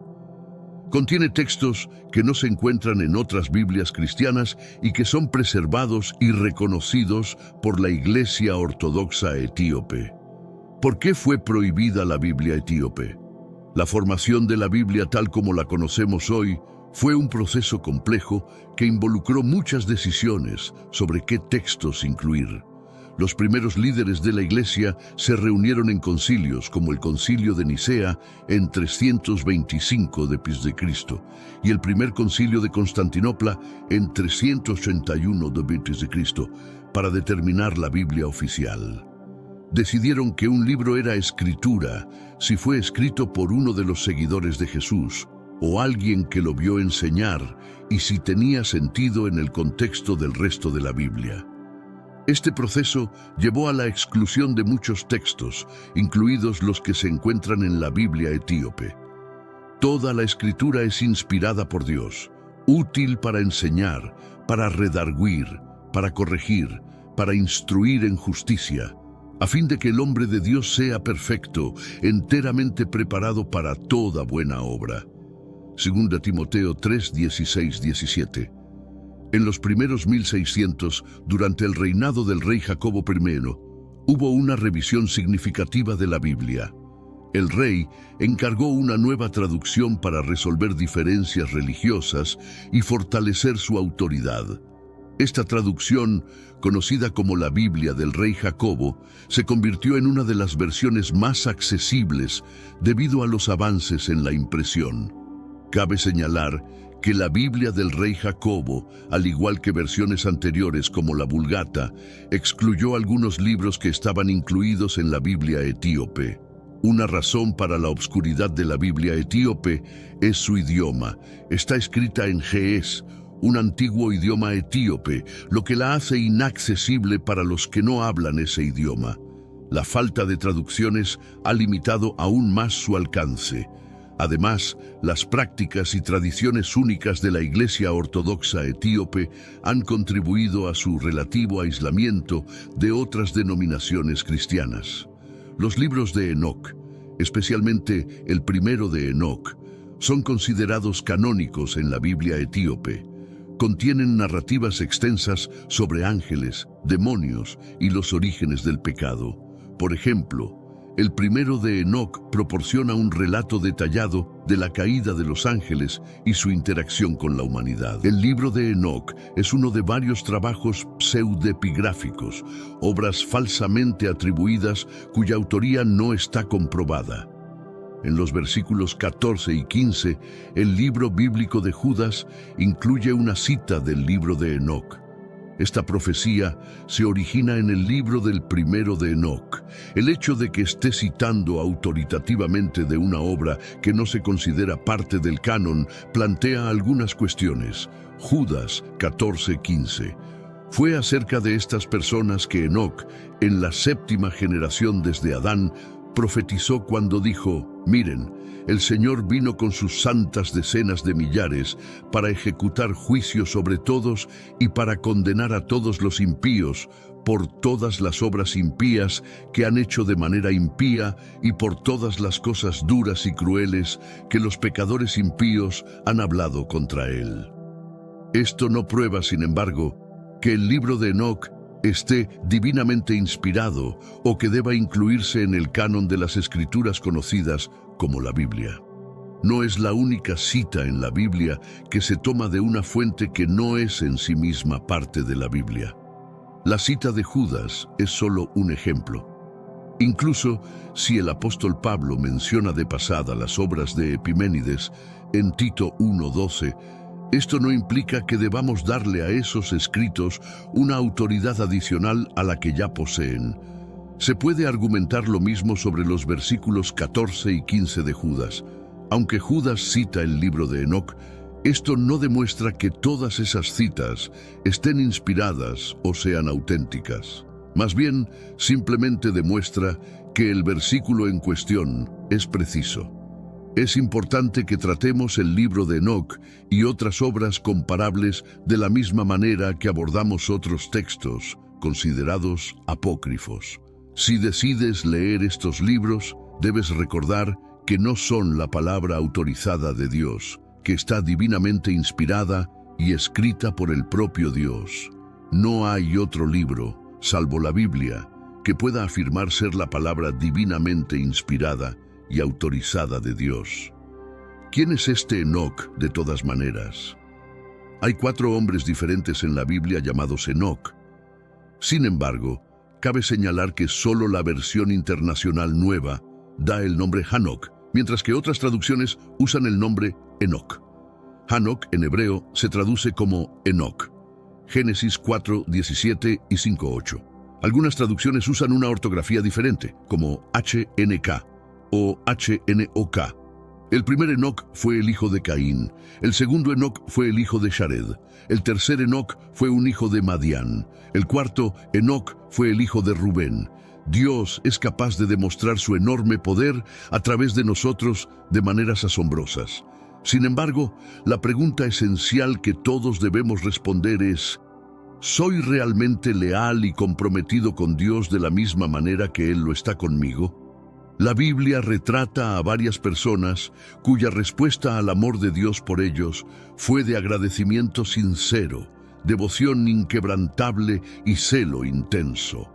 Contiene textos que no se encuentran en otras Biblias cristianas y que son preservados y reconocidos por la Iglesia Ortodoxa etíope. ¿Por qué fue prohibida la Biblia etíope? La formación de la Biblia tal como la conocemos hoy fue un proceso complejo que involucró muchas decisiones sobre qué textos incluir. Los primeros líderes de la Iglesia se reunieron en concilios como el Concilio de Nicea en 325 d.C. y el primer concilio de Constantinopla en 381 d.C. para determinar la Biblia oficial. Decidieron que un libro era escritura si fue escrito por uno de los seguidores de Jesús o alguien que lo vio enseñar y si tenía sentido en el contexto del resto de la Biblia. Este proceso llevó a la exclusión de muchos textos, incluidos los que se encuentran en la Biblia etíope. Toda la escritura es inspirada por Dios, útil para enseñar, para redarguir, para corregir, para instruir en justicia, a fin de que el hombre de Dios sea perfecto, enteramente preparado para toda buena obra. 2 Timoteo 3, 16, 17. En los primeros 1600, durante el reinado del rey Jacobo I, hubo una revisión significativa de la Biblia. El rey encargó una nueva traducción para resolver diferencias religiosas y fortalecer su autoridad. Esta traducción, conocida como la Biblia del rey Jacobo, se convirtió en una de las versiones más accesibles debido a los avances en la impresión. Cabe señalar que la Biblia del rey Jacobo, al igual que versiones anteriores como la Vulgata, excluyó algunos libros que estaban incluidos en la Biblia etíope. Una razón para la obscuridad de la Biblia etíope es su idioma. Está escrita en ge'ez, un antiguo idioma etíope, lo que la hace inaccesible para los que no hablan ese idioma. La falta de traducciones ha limitado aún más su alcance. Además, las prácticas y tradiciones únicas de la Iglesia Ortodoxa etíope han contribuido a su relativo aislamiento de otras denominaciones cristianas. Los libros de Enoc, especialmente el primero de Enoc, son considerados canónicos en la Biblia etíope. Contienen narrativas extensas sobre ángeles, demonios y los orígenes del pecado. Por ejemplo, el primero de Enoc proporciona un relato detallado de la caída de los ángeles y su interacción con la humanidad. El libro de Enoc es uno de varios trabajos pseudepigráficos, obras falsamente atribuidas cuya autoría no está comprobada. En los versículos 14 y 15, el libro bíblico de Judas incluye una cita del libro de Enoc. Esta profecía se origina en el libro del primero de Enoc. El hecho de que esté citando autoritativamente de una obra que no se considera parte del canon plantea algunas cuestiones. Judas 14:15. Fue acerca de estas personas que Enoc, en la séptima generación desde Adán, profetizó cuando dijo: «Miren, el Señor vino con sus santas decenas de millares para ejecutar juicio sobre todos y para condenar a todos los impíos por todas las obras impías que han hecho de manera impía y por todas las cosas duras y crueles que los pecadores impíos han hablado contra él». Esto no prueba, sin embargo, que el libro de Enoc esté divinamente inspirado o que deba incluirse en el canon de las escrituras conocidas como la Biblia. No es la única cita en la Biblia que se toma de una fuente que no es en sí misma parte de la Biblia. La cita de Judas es solo un ejemplo. Incluso si el apóstol Pablo menciona de pasada las obras de Epiménides en Tito 1:12, esto no implica que debamos darle a esos escritos una autoridad adicional a la que ya poseen. Se puede argumentar lo mismo sobre los versículos 14 y 15 de Judas. Aunque Judas cita el libro de Enoc, esto no demuestra que todas esas citas estén inspiradas o sean auténticas. Más bien, simplemente demuestra que el versículo en cuestión es preciso. Es importante que tratemos el libro de Enoc y otras obras comparables de la misma manera que abordamos otros textos considerados apócrifos. Si decides leer estos libros, debes recordar que no son la palabra autorizada de Dios, que está divinamente inspirada y escrita por el propio Dios. No hay otro libro, salvo la Biblia, que pueda afirmar ser la palabra divinamente inspirada y autorizada de Dios. ¿Quién es este Enoc, de todas maneras? Hay 4 hombres diferentes en la Biblia llamados Enoc. Sin embargo, cabe señalar que solo la versión internacional nueva da el nombre Hanoc, mientras que otras traducciones usan el nombre Enoc. Hanoc en hebreo se traduce como Enoc. Génesis 4:17 y 5:8. Algunas traducciones usan una ortografía diferente, como HNK o HNOK. El primer Enoc fue el hijo de Caín, el segundo Enoc fue el hijo de Jared, el tercer Enoc fue un hijo de Madián, el cuarto Enoc fue el hijo de Rubén. Dios es capaz de demostrar su enorme poder a través de nosotros de maneras asombrosas. Sin embargo, la pregunta esencial que todos debemos responder es: ¿soy realmente leal y comprometido con Dios de la misma manera que Él lo está conmigo? La Biblia retrata a varias personas cuya respuesta al amor de Dios por ellos fue de agradecimiento sincero, devoción inquebrantable y celo intenso.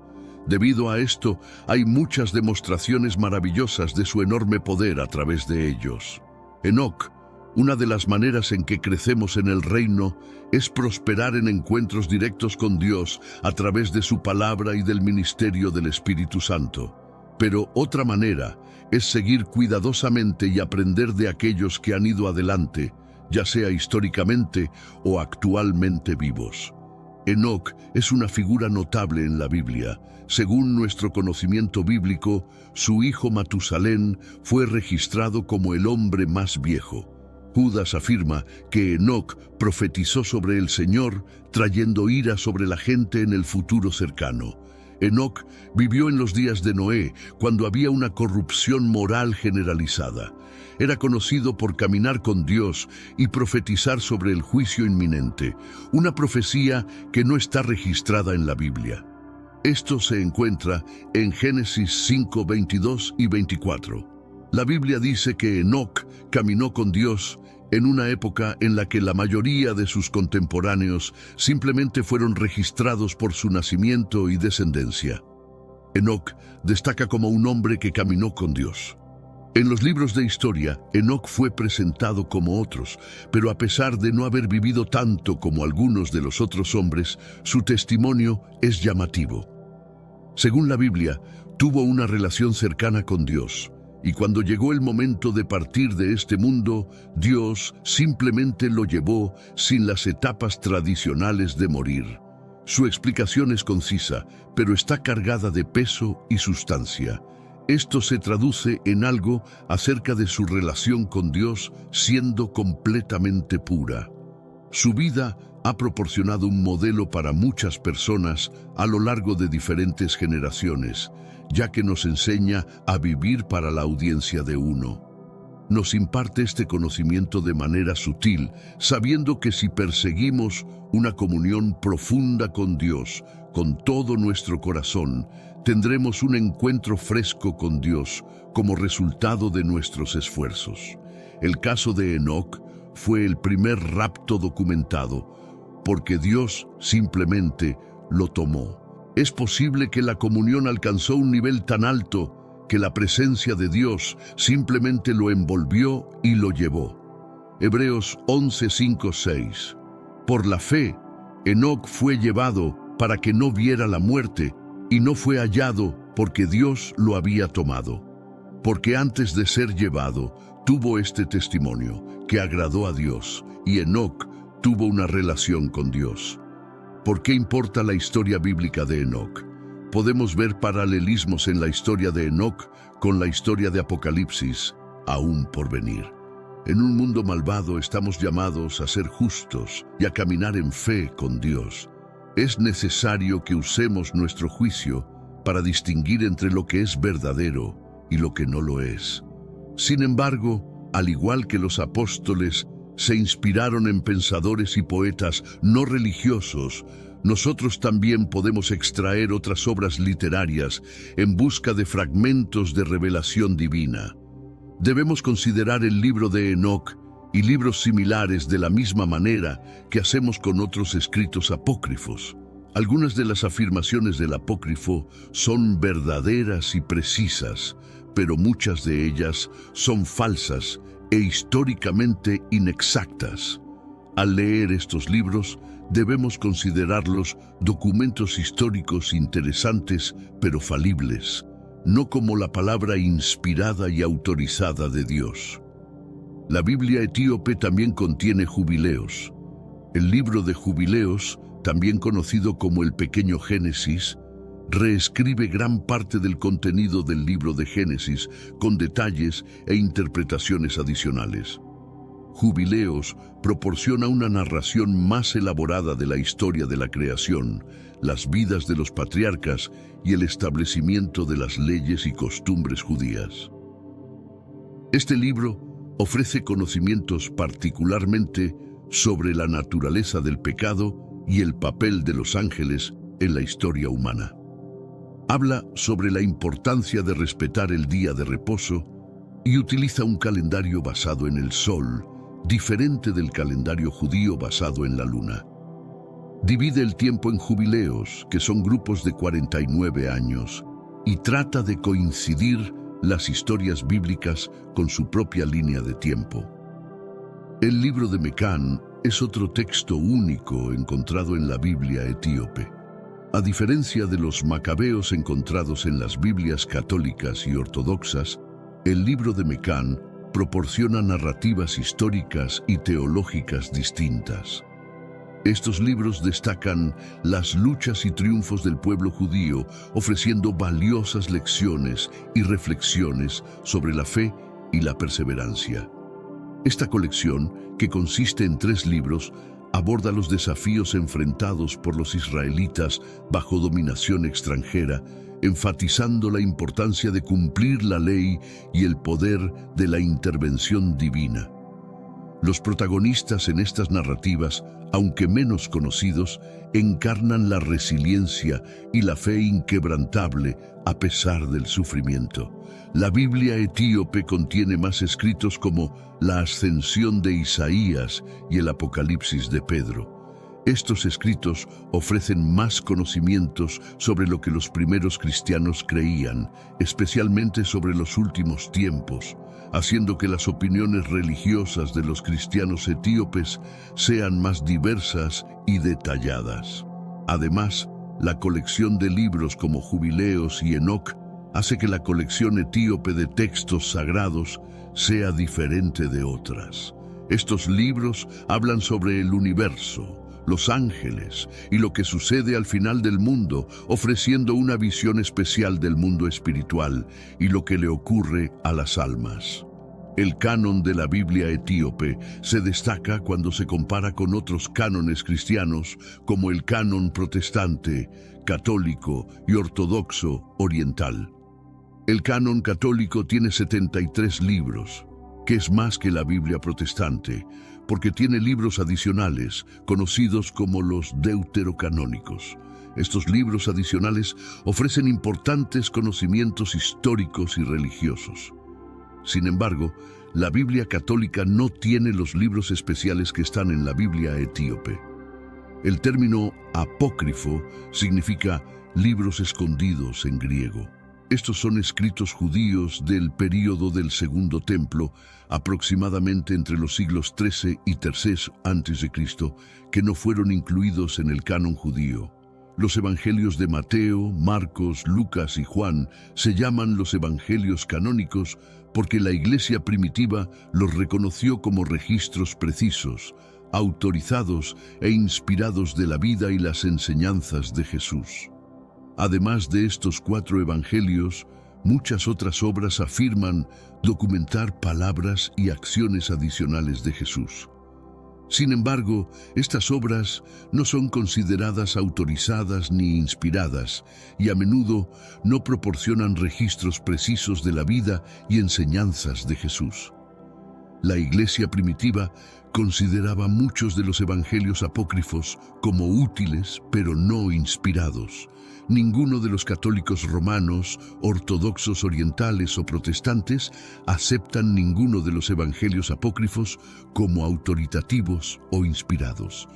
Debido a esto, hay muchas demostraciones maravillosas de su enorme poder a través de ellos. Enoc, una de las maneras en que crecemos en el reino, es prosperar en encuentros directos con Dios a través de su palabra y del ministerio del Espíritu Santo. Pero otra manera es seguir cuidadosamente y aprender de aquellos que han ido adelante, ya sea históricamente o actualmente vivos. Enoc es una figura notable en la Biblia. Según nuestro conocimiento bíblico, su hijo Matusalén fue registrado como el hombre más viejo. Judas afirma que Enoc profetizó sobre el Señor, trayendo ira sobre la gente en el futuro cercano. Enoc vivió en los días de Noé, cuando había una corrupción moral generalizada. Era conocido por caminar con Dios y profetizar sobre el juicio inminente, una profecía que no está registrada en la Biblia. Esto se encuentra en Génesis 5, 22 y 24. La Biblia dice que Enoc caminó con Dios en una época en la que la mayoría de sus contemporáneos simplemente fueron registrados por su nacimiento y descendencia. Enoc destaca como un hombre que caminó con Dios. En los libros de historia, Enoc fue presentado como otros, pero a pesar de no haber vivido tanto como algunos de los otros hombres, su testimonio es llamativo. Según la Biblia, tuvo una relación cercana con Dios. Y cuando llegó el momento de partir de este mundo, Dios simplemente lo llevó sin las etapas tradicionales de morir. Su explicación es concisa, pero está cargada de peso y sustancia. Esto se traduce en algo acerca de su relación con Dios siendo completamente pura. Su vida ha proporcionado un modelo para muchas personas a lo largo de diferentes generaciones, ya que nos enseña a vivir para la audiencia de uno. Nos imparte este conocimiento de manera sutil, sabiendo que si perseguimos una comunión profunda con Dios, con todo nuestro corazón, tendremos un encuentro fresco con Dios como resultado de nuestros esfuerzos. El caso de Enoc fue el primer rapto documentado, porque Dios simplemente lo tomó. Es posible que la comunión alcanzó un nivel tan alto que la presencia de Dios simplemente lo envolvió y lo llevó. Hebreos 11, 5, 6. Por la fe, Enoc fue llevado para que no viera la muerte, y no fue hallado porque Dios lo había tomado. Porque antes de ser llevado, tuvo este testimonio, que agradó a Dios, y Enoc tuvo una relación con Dios. ¿Por qué importa la historia bíblica de Enoc? Podemos ver paralelismos en la historia de Enoc con la historia de Apocalipsis, aún por venir. En un mundo malvado estamos llamados a ser justos y a caminar en fe con Dios. Es necesario que usemos nuestro juicio para distinguir entre lo que es verdadero y lo que no lo es. Sin embargo, al igual que los apóstoles se inspiraron en pensadores y poetas no religiosos, nosotros también podemos extraer otras obras literarias en busca de fragmentos de revelación divina. Debemos considerar el libro de Enoc y libros similares de la misma manera que hacemos con otros escritos apócrifos. Algunas de las afirmaciones del apócrifo son verdaderas y precisas, pero muchas de ellas son falsas e históricamente inexactas. Al leer estos libros, debemos considerarlos documentos históricos interesantes, pero falibles, no como la palabra inspirada y autorizada de Dios. La Biblia etíope también contiene jubileos. El libro de Jubileos, también conocido como el Pequeño Génesis, reescribe gran parte del contenido del libro de Génesis con detalles e interpretaciones adicionales. Jubileos proporciona una narración más elaborada de la historia de la creación, las vidas de los patriarcas y el establecimiento de las leyes y costumbres judías. Este libro ofrece conocimientos particularmente sobre la naturaleza del pecado y el papel de los ángeles en la historia humana. Habla sobre la importancia de respetar el día de reposo y utiliza un calendario basado en el sol, diferente del calendario judío basado en la luna. Divide el tiempo en jubileos, que son grupos de 49 años, y trata de coincidir las historias bíblicas con su propia línea de tiempo. El libro de Mecán es otro texto único encontrado en la Biblia etíope. A diferencia de los macabeos encontrados en las Biblias católicas y ortodoxas, el libro de Mecán proporciona narrativas históricas y teológicas distintas. Estos libros destacan las luchas y triunfos del pueblo judío, ofreciendo valiosas lecciones y reflexiones sobre la fe y la perseverancia. Esta colección, que consiste en 3 libros, aborda los desafíos enfrentados por los israelitas bajo dominación extranjera, enfatizando la importancia de cumplir la ley y el poder de la intervención divina. Los protagonistas en estas narrativas, aunque menos conocidos, encarnan la resiliencia y la fe inquebrantable a pesar del sufrimiento. La Biblia etíope contiene más escritos como la Ascensión de Isaías y el Apocalipsis de Pedro. Estos escritos ofrecen más conocimientos sobre lo que los primeros cristianos creían, especialmente sobre los últimos tiempos, haciendo que las opiniones religiosas de los cristianos etíopes sean más diversas y detalladas. Además, la colección de libros como Jubileos y Enoc hace que la colección etíope de textos sagrados sea diferente de otras. Estos libros hablan sobre el universo, los ángeles y lo que sucede al final del mundo, ofreciendo una visión especial del mundo espiritual y lo que le ocurre a las almas. El canon de la Biblia etíope se destaca cuando se compara con otros cánones cristianos como el canon protestante, católico y ortodoxo oriental. El canon católico tiene 73 libros, que es más que la Biblia protestante, porque tiene libros adicionales, conocidos como los deuterocanónicos. Estos libros adicionales ofrecen importantes conocimientos históricos y religiosos. Sin embargo, la Biblia católica no tiene los libros especiales que están en la Biblia etíope. El término apócrifo significa libros escondidos en griego. Estos son escritos judíos del período del Segundo Templo, aproximadamente entre los siglos XIII y III a.C., que no fueron incluidos en el canon judío. Los evangelios de Mateo, Marcos, Lucas y Juan se llaman los evangelios canónicos porque la Iglesia primitiva los reconoció como registros precisos, autorizados e inspirados de la vida y las enseñanzas de Jesús. Además de estos 4 evangelios, muchas otras obras afirman documentar palabras y acciones adicionales de Jesús. Sin embargo, estas obras no son consideradas autorizadas ni inspiradas y a menudo no proporcionan registros precisos de la vida y enseñanzas de Jesús. La Iglesia primitiva consideraba muchos de los evangelios apócrifos como útiles, pero no inspirados. Ninguno de los católicos romanos, ortodoxos orientales o protestantes aceptan ninguno de los evangelios apócrifos como autoritativos o inspirados.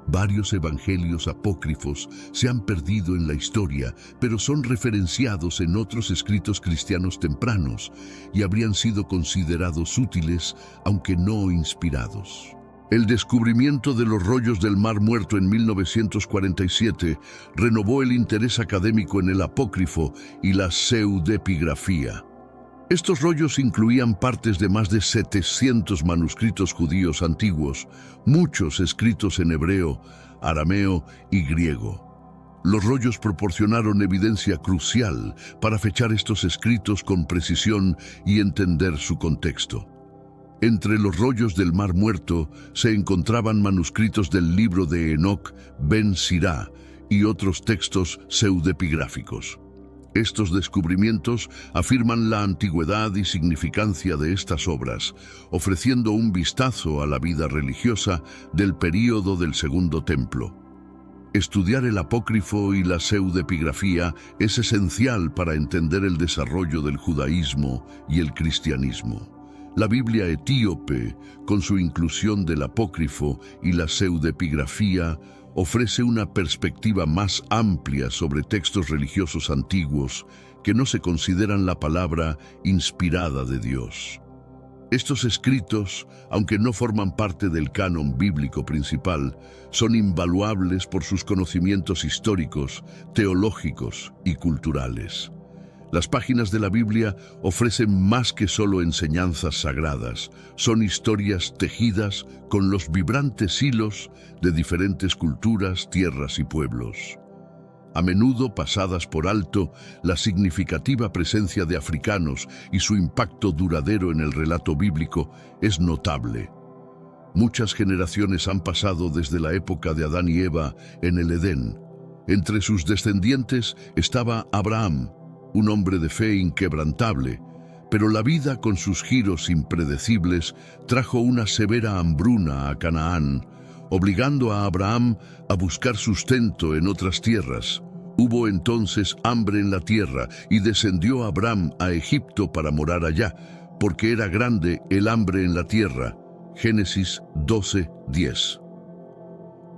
Varios evangelios apócrifos se han perdido en la historia, pero son referenciados en otros escritos cristianos tempranos y habrían sido considerados útiles, aunque no inspirados. El descubrimiento de los rollos del Mar Muerto en 1947 renovó el interés académico en el apócrifo y la pseudepigrafía. Estos rollos incluían partes de más de 700 manuscritos judíos antiguos, muchos escritos en hebreo, arameo y griego. Los rollos proporcionaron evidencia crucial para fechar estos escritos con precisión y entender su contexto. Entre los rollos del Mar Muerto se encontraban manuscritos del libro de Enoc ben Sirá y otros textos pseudepigráficos. Estos descubrimientos afirman la antigüedad y significancia de estas obras, ofreciendo un vistazo a la vida religiosa del período del Segundo Templo. Estudiar el apócrifo y la pseudepigrafía es esencial para entender el desarrollo del judaísmo y el cristianismo. La Biblia etíope, con su inclusión del apócrifo y la pseudepigrafía, ofrece una perspectiva más amplia sobre textos religiosos antiguos que no se consideran la palabra inspirada de Dios. Estos escritos, aunque no forman parte del canon bíblico principal, son invaluables por sus conocimientos históricos, teológicos y culturales. Las páginas de la Biblia ofrecen más que solo enseñanzas sagradas, son historias tejidas con los vibrantes hilos de diferentes culturas, tierras y pueblos. A menudo pasadas por alto, la significativa presencia de africanos y su impacto duradero en el relato bíblico es notable. Muchas generaciones han pasado desde la época de Adán y Eva en el Edén. Entre sus descendientes estaba Abraham, un hombre de fe inquebrantable, pero la vida con sus giros impredecibles trajo una severa hambruna a Canaán, obligando a Abraham a buscar sustento en otras tierras. Hubo entonces hambre en la tierra y descendió Abraham a Egipto para morar allá, porque era grande el hambre en la tierra. Génesis 12:10.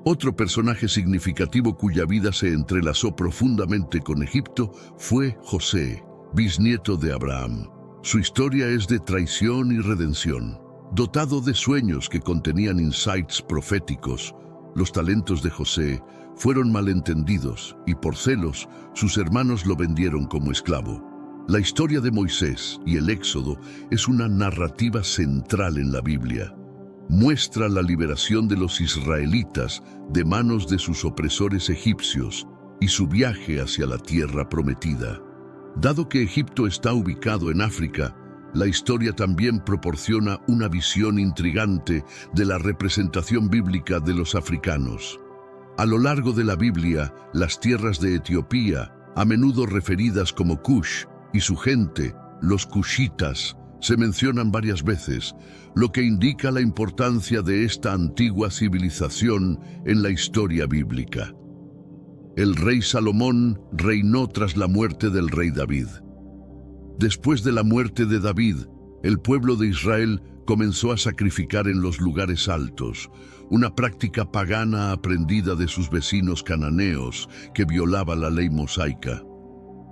Otro personaje significativo cuya vida se entrelazó profundamente con Egipto fue José, bisnieto de Abraham. Su historia es de traición y redención. Dotado de sueños que contenían insights proféticos, los talentos de José fueron malentendidos y por celos sus hermanos lo vendieron como esclavo. La historia de Moisés y el Éxodo es una narrativa central en la Biblia. Muestra la liberación de los israelitas de manos de sus opresores egipcios y su viaje hacia la tierra prometida. Dado que Egipto está ubicado en África, la historia también proporciona una visión intrigante de la representación bíblica de los africanos. A lo largo de la Biblia, las tierras de Etiopía, a menudo referidas como Cush, y su gente, los cushitas, se mencionan varias veces, lo que indica la importancia de esta antigua civilización en la historia bíblica. El rey Salomón reinó tras la muerte del rey David. Después de la muerte de David, el pueblo de Israel comenzó a sacrificar en los lugares altos, una práctica pagana aprendida de sus vecinos cananeos que violaba la ley mosaica.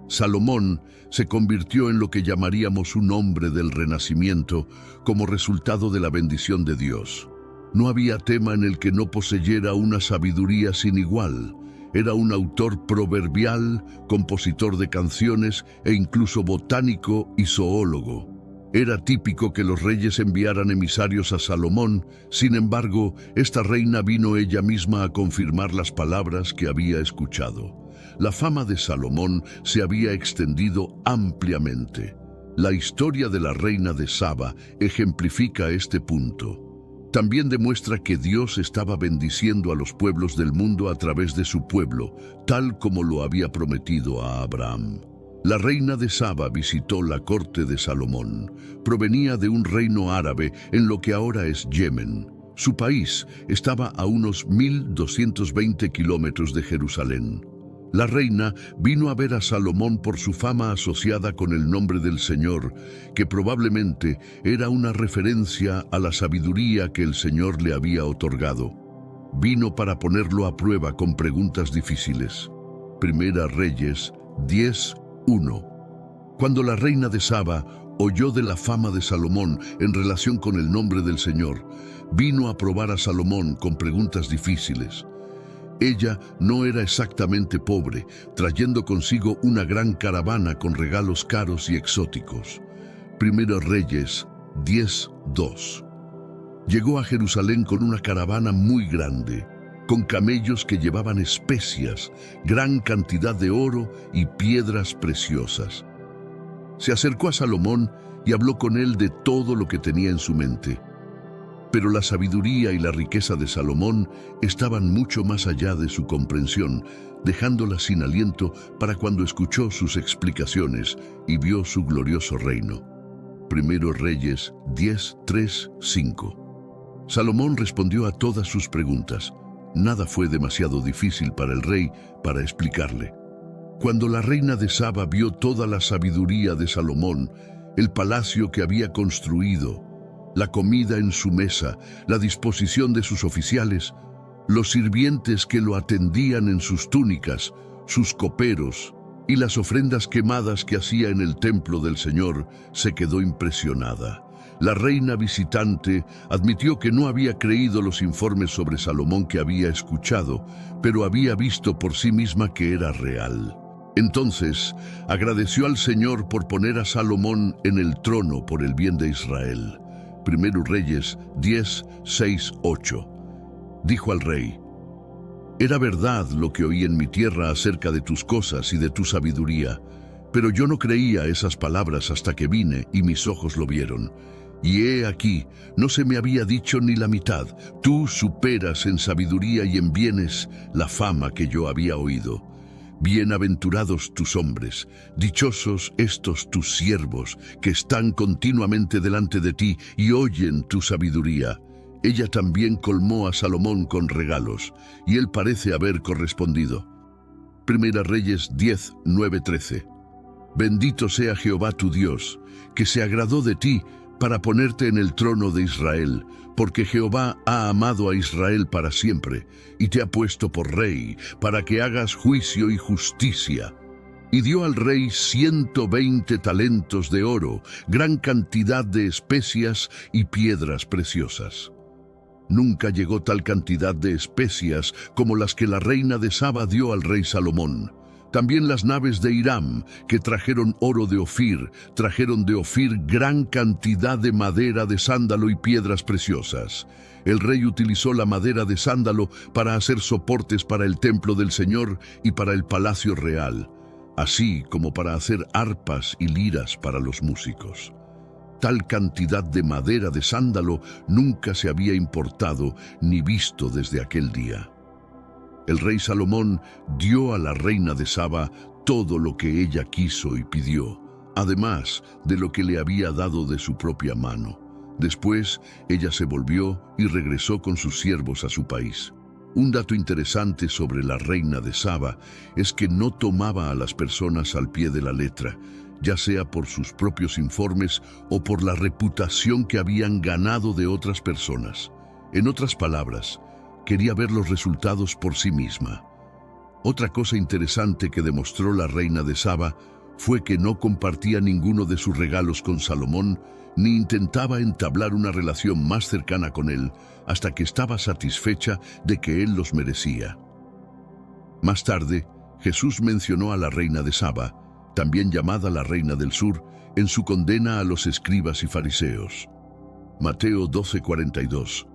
Salomón se convirtió en lo que llamaríamos un hombre del Renacimiento como resultado de la bendición de Dios. No había tema en el que no poseyera una sabiduría sin igual. Era un autor proverbial, compositor de canciones e incluso botánico y zoólogo. Era típico que los reyes enviaran emisarios a Salomón. Sin embargo, esta reina vino ella misma a confirmar las palabras que había escuchado. La fama de Salomón se había extendido ampliamente. La historia de la reina de Saba ejemplifica este punto. También demuestra que Dios estaba bendiciendo a los pueblos del mundo a través de su pueblo, tal como lo había prometido a Abraham. La reina de Saba visitó la corte de Salomón. Provenía de un reino árabe en lo que ahora es Yemen. Su país estaba a unos 1.220 kilómetros de Jerusalén. La reina vino a ver a Salomón por su fama asociada con el nombre del Señor, que probablemente era una referencia a la sabiduría que el Señor le había otorgado. Vino para ponerlo a prueba con preguntas difíciles. Primera Reyes 10:1. Cuando la reina de Saba oyó de la fama de Salomón en relación con el nombre del Señor, vino a probar a Salomón con preguntas difíciles. Ella no era exactamente pobre, trayendo consigo una gran caravana con regalos caros y exóticos. Primera Reyes 10:2. Llegó a Jerusalén con una caravana muy grande, con camellos que llevaban especias, gran cantidad de oro y piedras preciosas. Se acercó a Salomón y habló con él de todo lo que tenía en su mente. Pero la sabiduría y la riqueza de Salomón estaban mucho más allá de su comprensión, dejándola sin aliento para cuando escuchó sus explicaciones y vio su glorioso reino. Primero Reyes 10:3-5. Salomón respondió a todas sus preguntas. Nada fue demasiado difícil para el rey para explicarle. Cuando la reina de Saba vio toda la sabiduría de Salomón, el palacio que había construido, la comida en su mesa, la disposición de sus oficiales, los sirvientes que lo atendían en sus túnicas, sus coperos y las ofrendas quemadas que hacía en el templo del Señor, se quedó impresionada. La reina visitante admitió que no había creído los informes sobre Salomón que había escuchado, pero había visto por sí misma que era real. Entonces, agradeció al Señor por poner a Salomón en el trono por el bien de Israel. Primero Reyes 10:6-8. Dijo al rey: «Era verdad lo que oí en mi tierra acerca de tus cosas y de tu sabiduría, pero yo no creía esas palabras hasta que vine y mis ojos lo vieron. Y he aquí, no se me había dicho ni la mitad. Tú superas en sabiduría y en bienes la fama que yo había oído. Bienaventurados tus hombres, dichosos estos tus siervos, que están continuamente delante de ti y oyen tu sabiduría». Ella también colmó a Salomón con regalos, y él parece haber correspondido. Primera Reyes 10:9-13. Bendito sea Jehová tu Dios, que se agradó de ti para ponerte en el trono de Israel, porque Jehová ha amado a Israel para siempre, y te ha puesto por rey, para que hagas juicio y justicia. Y dio al rey 120 talentos de oro, gran cantidad de especias y piedras preciosas. Nunca llegó tal cantidad de especias como las que la reina de Saba dio al rey Salomón. También las naves de Hiram, que trajeron oro de Ofir, trajeron de Ofir gran cantidad de madera de sándalo y piedras preciosas. El rey utilizó la madera de sándalo para hacer soportes para el templo del Señor y para el palacio real, así como para hacer arpas y liras para los músicos. Tal cantidad de madera de sándalo nunca se había importado ni visto desde aquel día. El rey Salomón dio a la reina de Saba todo lo que ella quiso y pidió, además de lo que le había dado de su propia mano. Después, ella se volvió y regresó con sus siervos a su país. Un dato interesante sobre la reina de Saba es que no tomaba a las personas al pie de la letra, ya sea por sus propios informes o por la reputación que habían ganado de otras personas. En otras palabras, quería ver los resultados por sí misma. Otra cosa interesante que demostró la reina de Saba fue que no compartía ninguno de sus regalos con Salomón, ni intentaba entablar una relación más cercana con él hasta que estaba satisfecha de que él los merecía. Más tarde, Jesús mencionó a la reina de Saba, también llamada la reina del sur, en su condena a los escribas y fariseos. Mateo 12:42.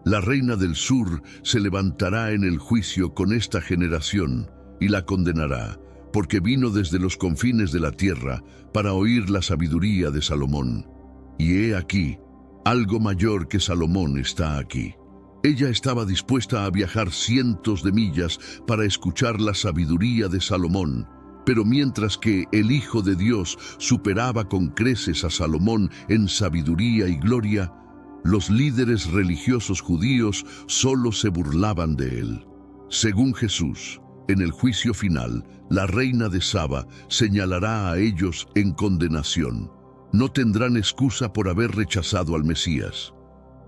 La reina del sur se levantará en el juicio con esta generación y la condenará, porque vino desde los confines de la tierra para oír la sabiduría de Salomón. Y he aquí, algo mayor que Salomón está aquí. Ella estaba dispuesta a viajar cientos de millas para escuchar la sabiduría de Salomón, pero mientras que el Hijo de Dios superaba con creces a Salomón en sabiduría y gloria, los líderes religiosos judíos solo se burlaban de él. Según Jesús, en el juicio final, la reina de Saba señalará a ellos en condenación. No tendrán excusa por haber rechazado al Mesías.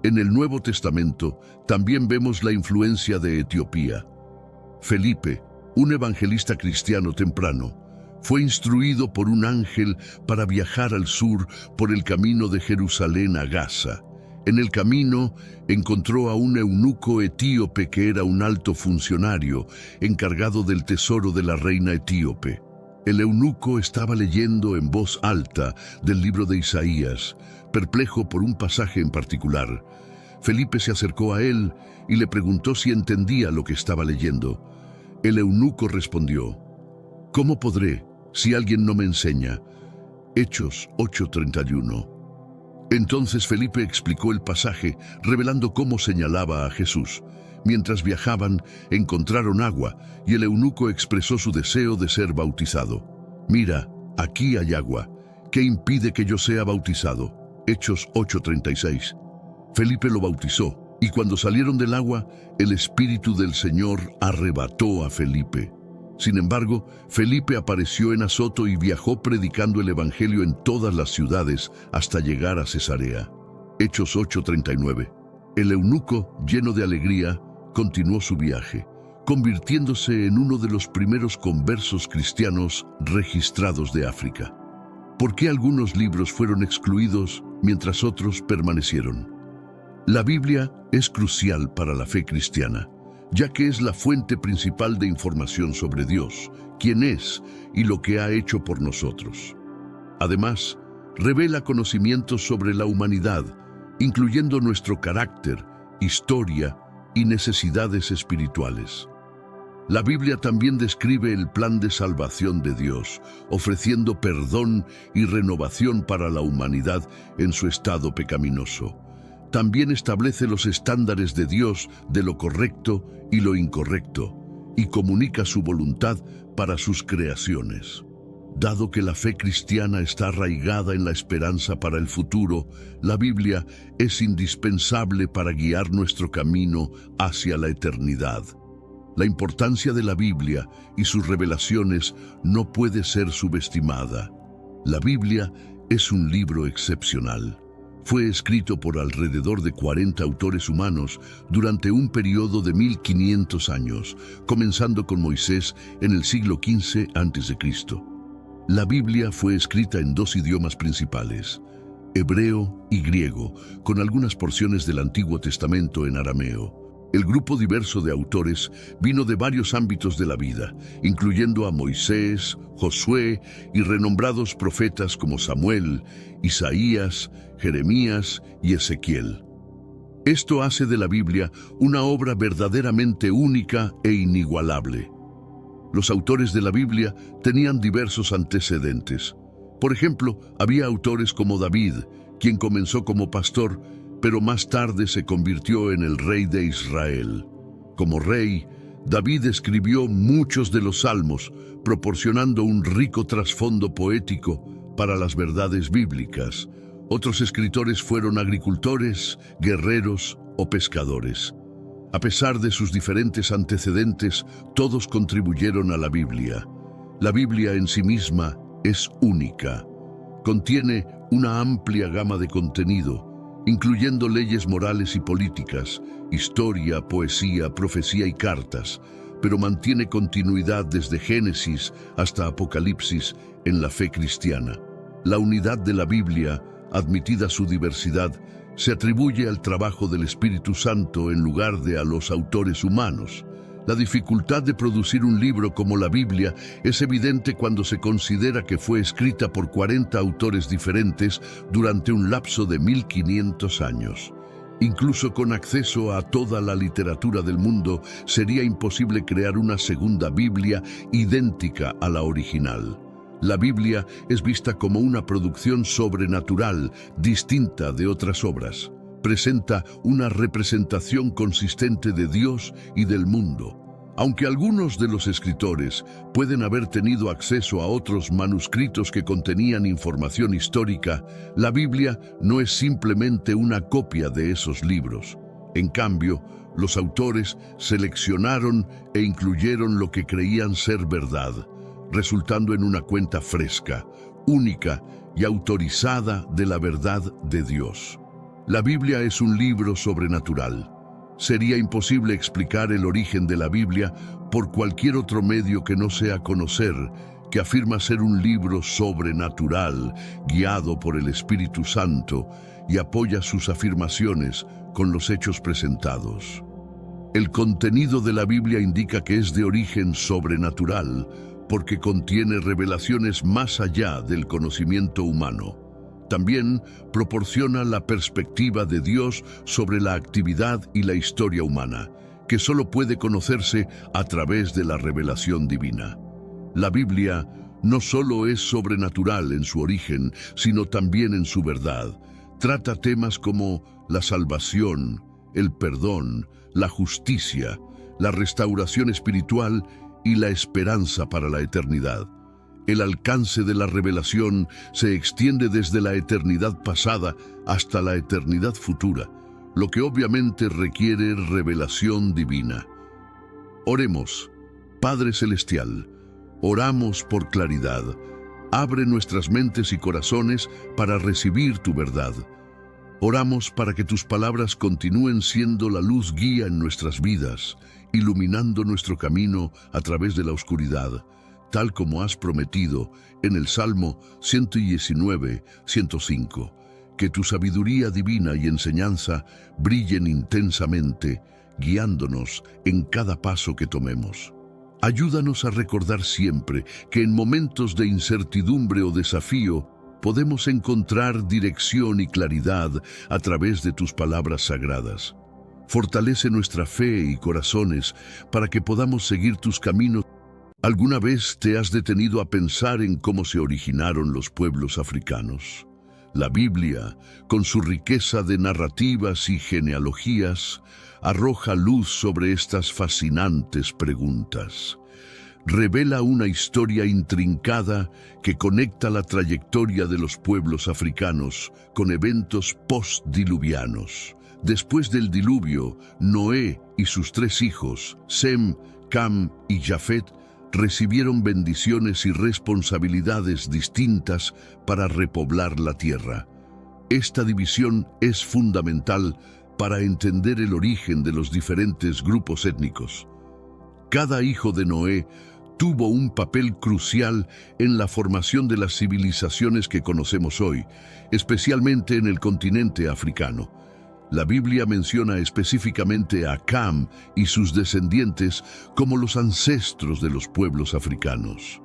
En el Nuevo Testamento también vemos la influencia de Etiopía. Felipe, un evangelista cristiano temprano, fue instruido por un ángel para viajar al sur por el camino de Jerusalén a Gaza. En el camino encontró a un eunuco etíope que era un alto funcionario encargado del tesoro de la reina etíope. El eunuco estaba leyendo en voz alta del libro de Isaías, perplejo por un pasaje en particular. Felipe se acercó a él y le preguntó si entendía lo que estaba leyendo. El eunuco respondió: ¿Cómo podré si alguien no me enseña? Hechos 8:31. Entonces Felipe explicó el pasaje, revelando cómo señalaba a Jesús. Mientras viajaban, encontraron agua, y el eunuco expresó su deseo de ser bautizado. «Mira, aquí hay agua. ¿Qué impide que yo sea bautizado?» Hechos 8:36. Felipe lo bautizó, y cuando salieron del agua, el Espíritu del Señor arrebató a Felipe. Sin embargo, Felipe apareció en Azoto y viajó predicando el Evangelio en todas las ciudades hasta llegar a Cesarea. Hechos 8:39. El eunuco, lleno de alegría, continuó su viaje, convirtiéndose en uno de los primeros conversos cristianos registrados de África. ¿Por qué algunos libros fueron excluidos mientras otros permanecieron? La Biblia es crucial para la fe cristiana, ya que es la fuente principal de información sobre Dios, quién es y lo que ha hecho por nosotros. Además, revela conocimientos sobre la humanidad, incluyendo nuestro carácter, historia y necesidades espirituales. La Biblia también describe el plan de salvación de Dios, ofreciendo perdón y renovación para la humanidad en su estado pecaminoso. También establece los estándares de Dios de lo correcto y lo incorrecto, y comunica su voluntad para sus creaciones. Dado que la fe cristiana está arraigada en la esperanza para el futuro, la Biblia es indispensable para guiar nuestro camino hacia la eternidad. La importancia de la Biblia y sus revelaciones no puede ser subestimada. La Biblia es un libro excepcional. Fue escrito por alrededor de 40 autores humanos durante un periodo de 1500 años, comenzando con Moisés en el siglo XV a.C. La Biblia fue escrita en dos idiomas principales, hebreo y griego, con algunas porciones del Antiguo Testamento en arameo. El grupo diverso de autores vino de varios ámbitos de la vida, incluyendo a Moisés, Josué y renombrados profetas como Samuel, Isaías, Jeremías y Ezequiel. Esto hace de la Biblia una obra verdaderamente única e inigualable. Los autores de la Biblia tenían diversos antecedentes. Por ejemplo, había autores como David, quien comenzó como pastor, pero más tarde se convirtió en el rey de Israel. Como rey, David escribió muchos de los salmos, proporcionando un rico trasfondo poético para las verdades bíblicas. Otros escritores fueron agricultores, guerreros o pescadores. A pesar de sus diferentes antecedentes, todos contribuyeron a la Biblia. La Biblia en sí misma es única. Contiene una amplia gama de contenido, incluyendo leyes morales y políticas, historia, poesía, profecía y cartas, pero mantiene continuidad desde Génesis hasta Apocalipsis en la fe cristiana. La unidad de la Biblia, admitida su diversidad, se atribuye al trabajo del Espíritu Santo en lugar de a los autores humanos. La dificultad de producir un libro como la Biblia es evidente cuando se considera que fue escrita por 40 autores diferentes durante un lapso de 1500 años. Incluso con acceso a toda la literatura del mundo, sería imposible crear una segunda Biblia idéntica a la original. La Biblia es vista como una producción sobrenatural, distinta de otras obras. Presenta una representación consistente de Dios y del mundo. Aunque algunos de los escritores pueden haber tenido acceso a otros manuscritos que contenían información histórica, la Biblia no es simplemente una copia de esos libros. En cambio, los autores seleccionaron e incluyeron lo que creían ser verdad, resultando en una cuenta fresca, única y autorizada de la verdad de Dios. La Biblia es un libro sobrenatural. Sería imposible explicar el origen de la Biblia por cualquier otro medio que no sea conocer que afirma ser un libro sobrenatural, guiado por el Espíritu Santo, y apoya sus afirmaciones con los hechos presentados. El contenido de la Biblia indica que es de origen sobrenatural, porque contiene revelaciones más allá del conocimiento humano. También proporciona la perspectiva de Dios sobre la actividad y la historia humana, que solo puede conocerse a través de la revelación divina. La Biblia no solo es sobrenatural en su origen, sino también en su verdad. Trata temas como la salvación, el perdón, la justicia, la restauración espiritual y la esperanza para la eternidad. El alcance de la revelación se extiende desde la eternidad pasada hasta la eternidad futura, lo que obviamente requiere revelación divina. Oremos. Padre Celestial, oramos por claridad. Abre nuestras mentes y corazones para recibir tu verdad. Oramos para que tus palabras continúen siendo la luz guía en nuestras vidas, iluminando nuestro camino a través de la oscuridad, tal como has prometido en el Salmo 119, 105. Que tu sabiduría divina y enseñanza brillen intensamente, guiándonos en cada paso que tomemos. Ayúdanos a recordar siempre que en momentos de incertidumbre o desafío podemos encontrar dirección y claridad a través de tus palabras sagradas. Fortalece nuestra fe y corazones para que podamos seguir tus caminos. ¿Alguna vez te has detenido a pensar en cómo se originaron los pueblos africanos? La Biblia, con su riqueza de narrativas y genealogías, arroja luz sobre estas fascinantes preguntas. Revela una historia intrincada que conecta la trayectoria de los pueblos africanos con eventos postdiluvianos. Después del diluvio, Noé y sus 3 hijos, Sem, Cam y Jafet, recibieron bendiciones y responsabilidades distintas para repoblar la tierra. Esta división es fundamental para entender el origen de los diferentes grupos étnicos. Cada hijo de Noé tuvo un papel crucial en la formación de las civilizaciones que conocemos hoy, especialmente en el continente africano. La Biblia menciona específicamente a Cam y sus descendientes como los ancestros de los pueblos africanos.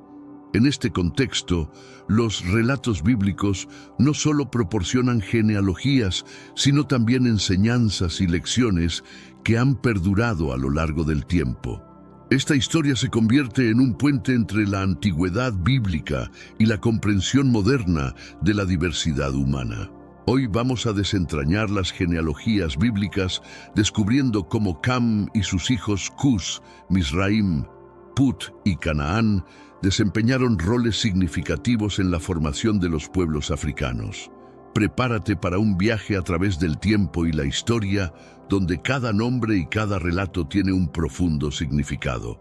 En este contexto, los relatos bíblicos no solo proporcionan genealogías, sino también enseñanzas y lecciones que han perdurado a lo largo del tiempo. Esta historia se convierte en un puente entre la antigüedad bíblica y la comprensión moderna de la diversidad humana. Hoy vamos a desentrañar las genealogías bíblicas, descubriendo cómo Cam y sus hijos Cus, Misraim, Put y Canaán desempeñaron roles significativos en la formación de los pueblos africanos. Prepárate para un viaje a través del tiempo y la historia, donde cada nombre y cada relato tiene un profundo significado.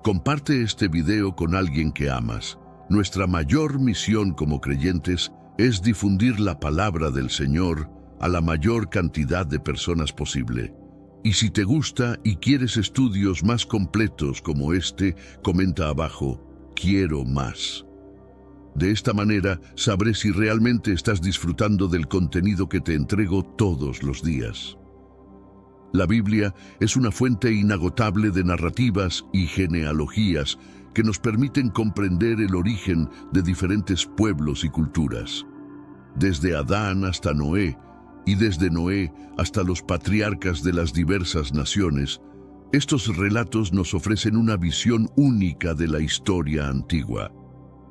Comparte este video con alguien que amas. Nuestra mayor misión como creyentes es difundir la palabra del Señor a la mayor cantidad de personas posible. Y si te gusta y quieres estudios más completos como este, comenta abajo, quiero más. De esta manera sabré si realmente estás disfrutando del contenido que te entrego todos los días. La Biblia es una fuente inagotable de narrativas y genealogías que nos permiten comprender el origen de diferentes pueblos y culturas. Desde Adán hasta Noé, y desde Noé hasta los patriarcas de las diversas naciones, estos relatos nos ofrecen una visión única de la historia antigua.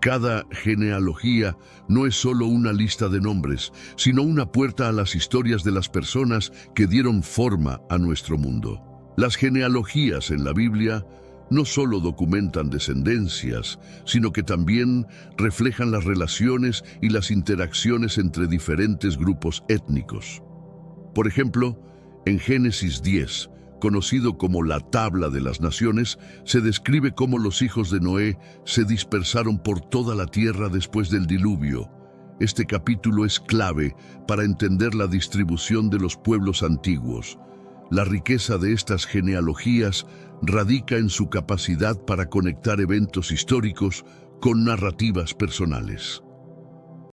Cada genealogía no es solo una lista de nombres, sino una puerta a las historias de las personas que dieron forma a nuestro mundo. Las genealogías en la Biblia no solo documentan descendencias, sino que también reflejan las relaciones y las interacciones entre diferentes grupos étnicos. Por ejemplo, en Génesis 10, conocido como la Tabla de las Naciones, se describe cómo los hijos de Noé se dispersaron por toda la tierra después del diluvio. Este capítulo es clave para entender la distribución de los pueblos antiguos. La riqueza de estas genealogías radica en su capacidad para conectar eventos históricos con narrativas personales.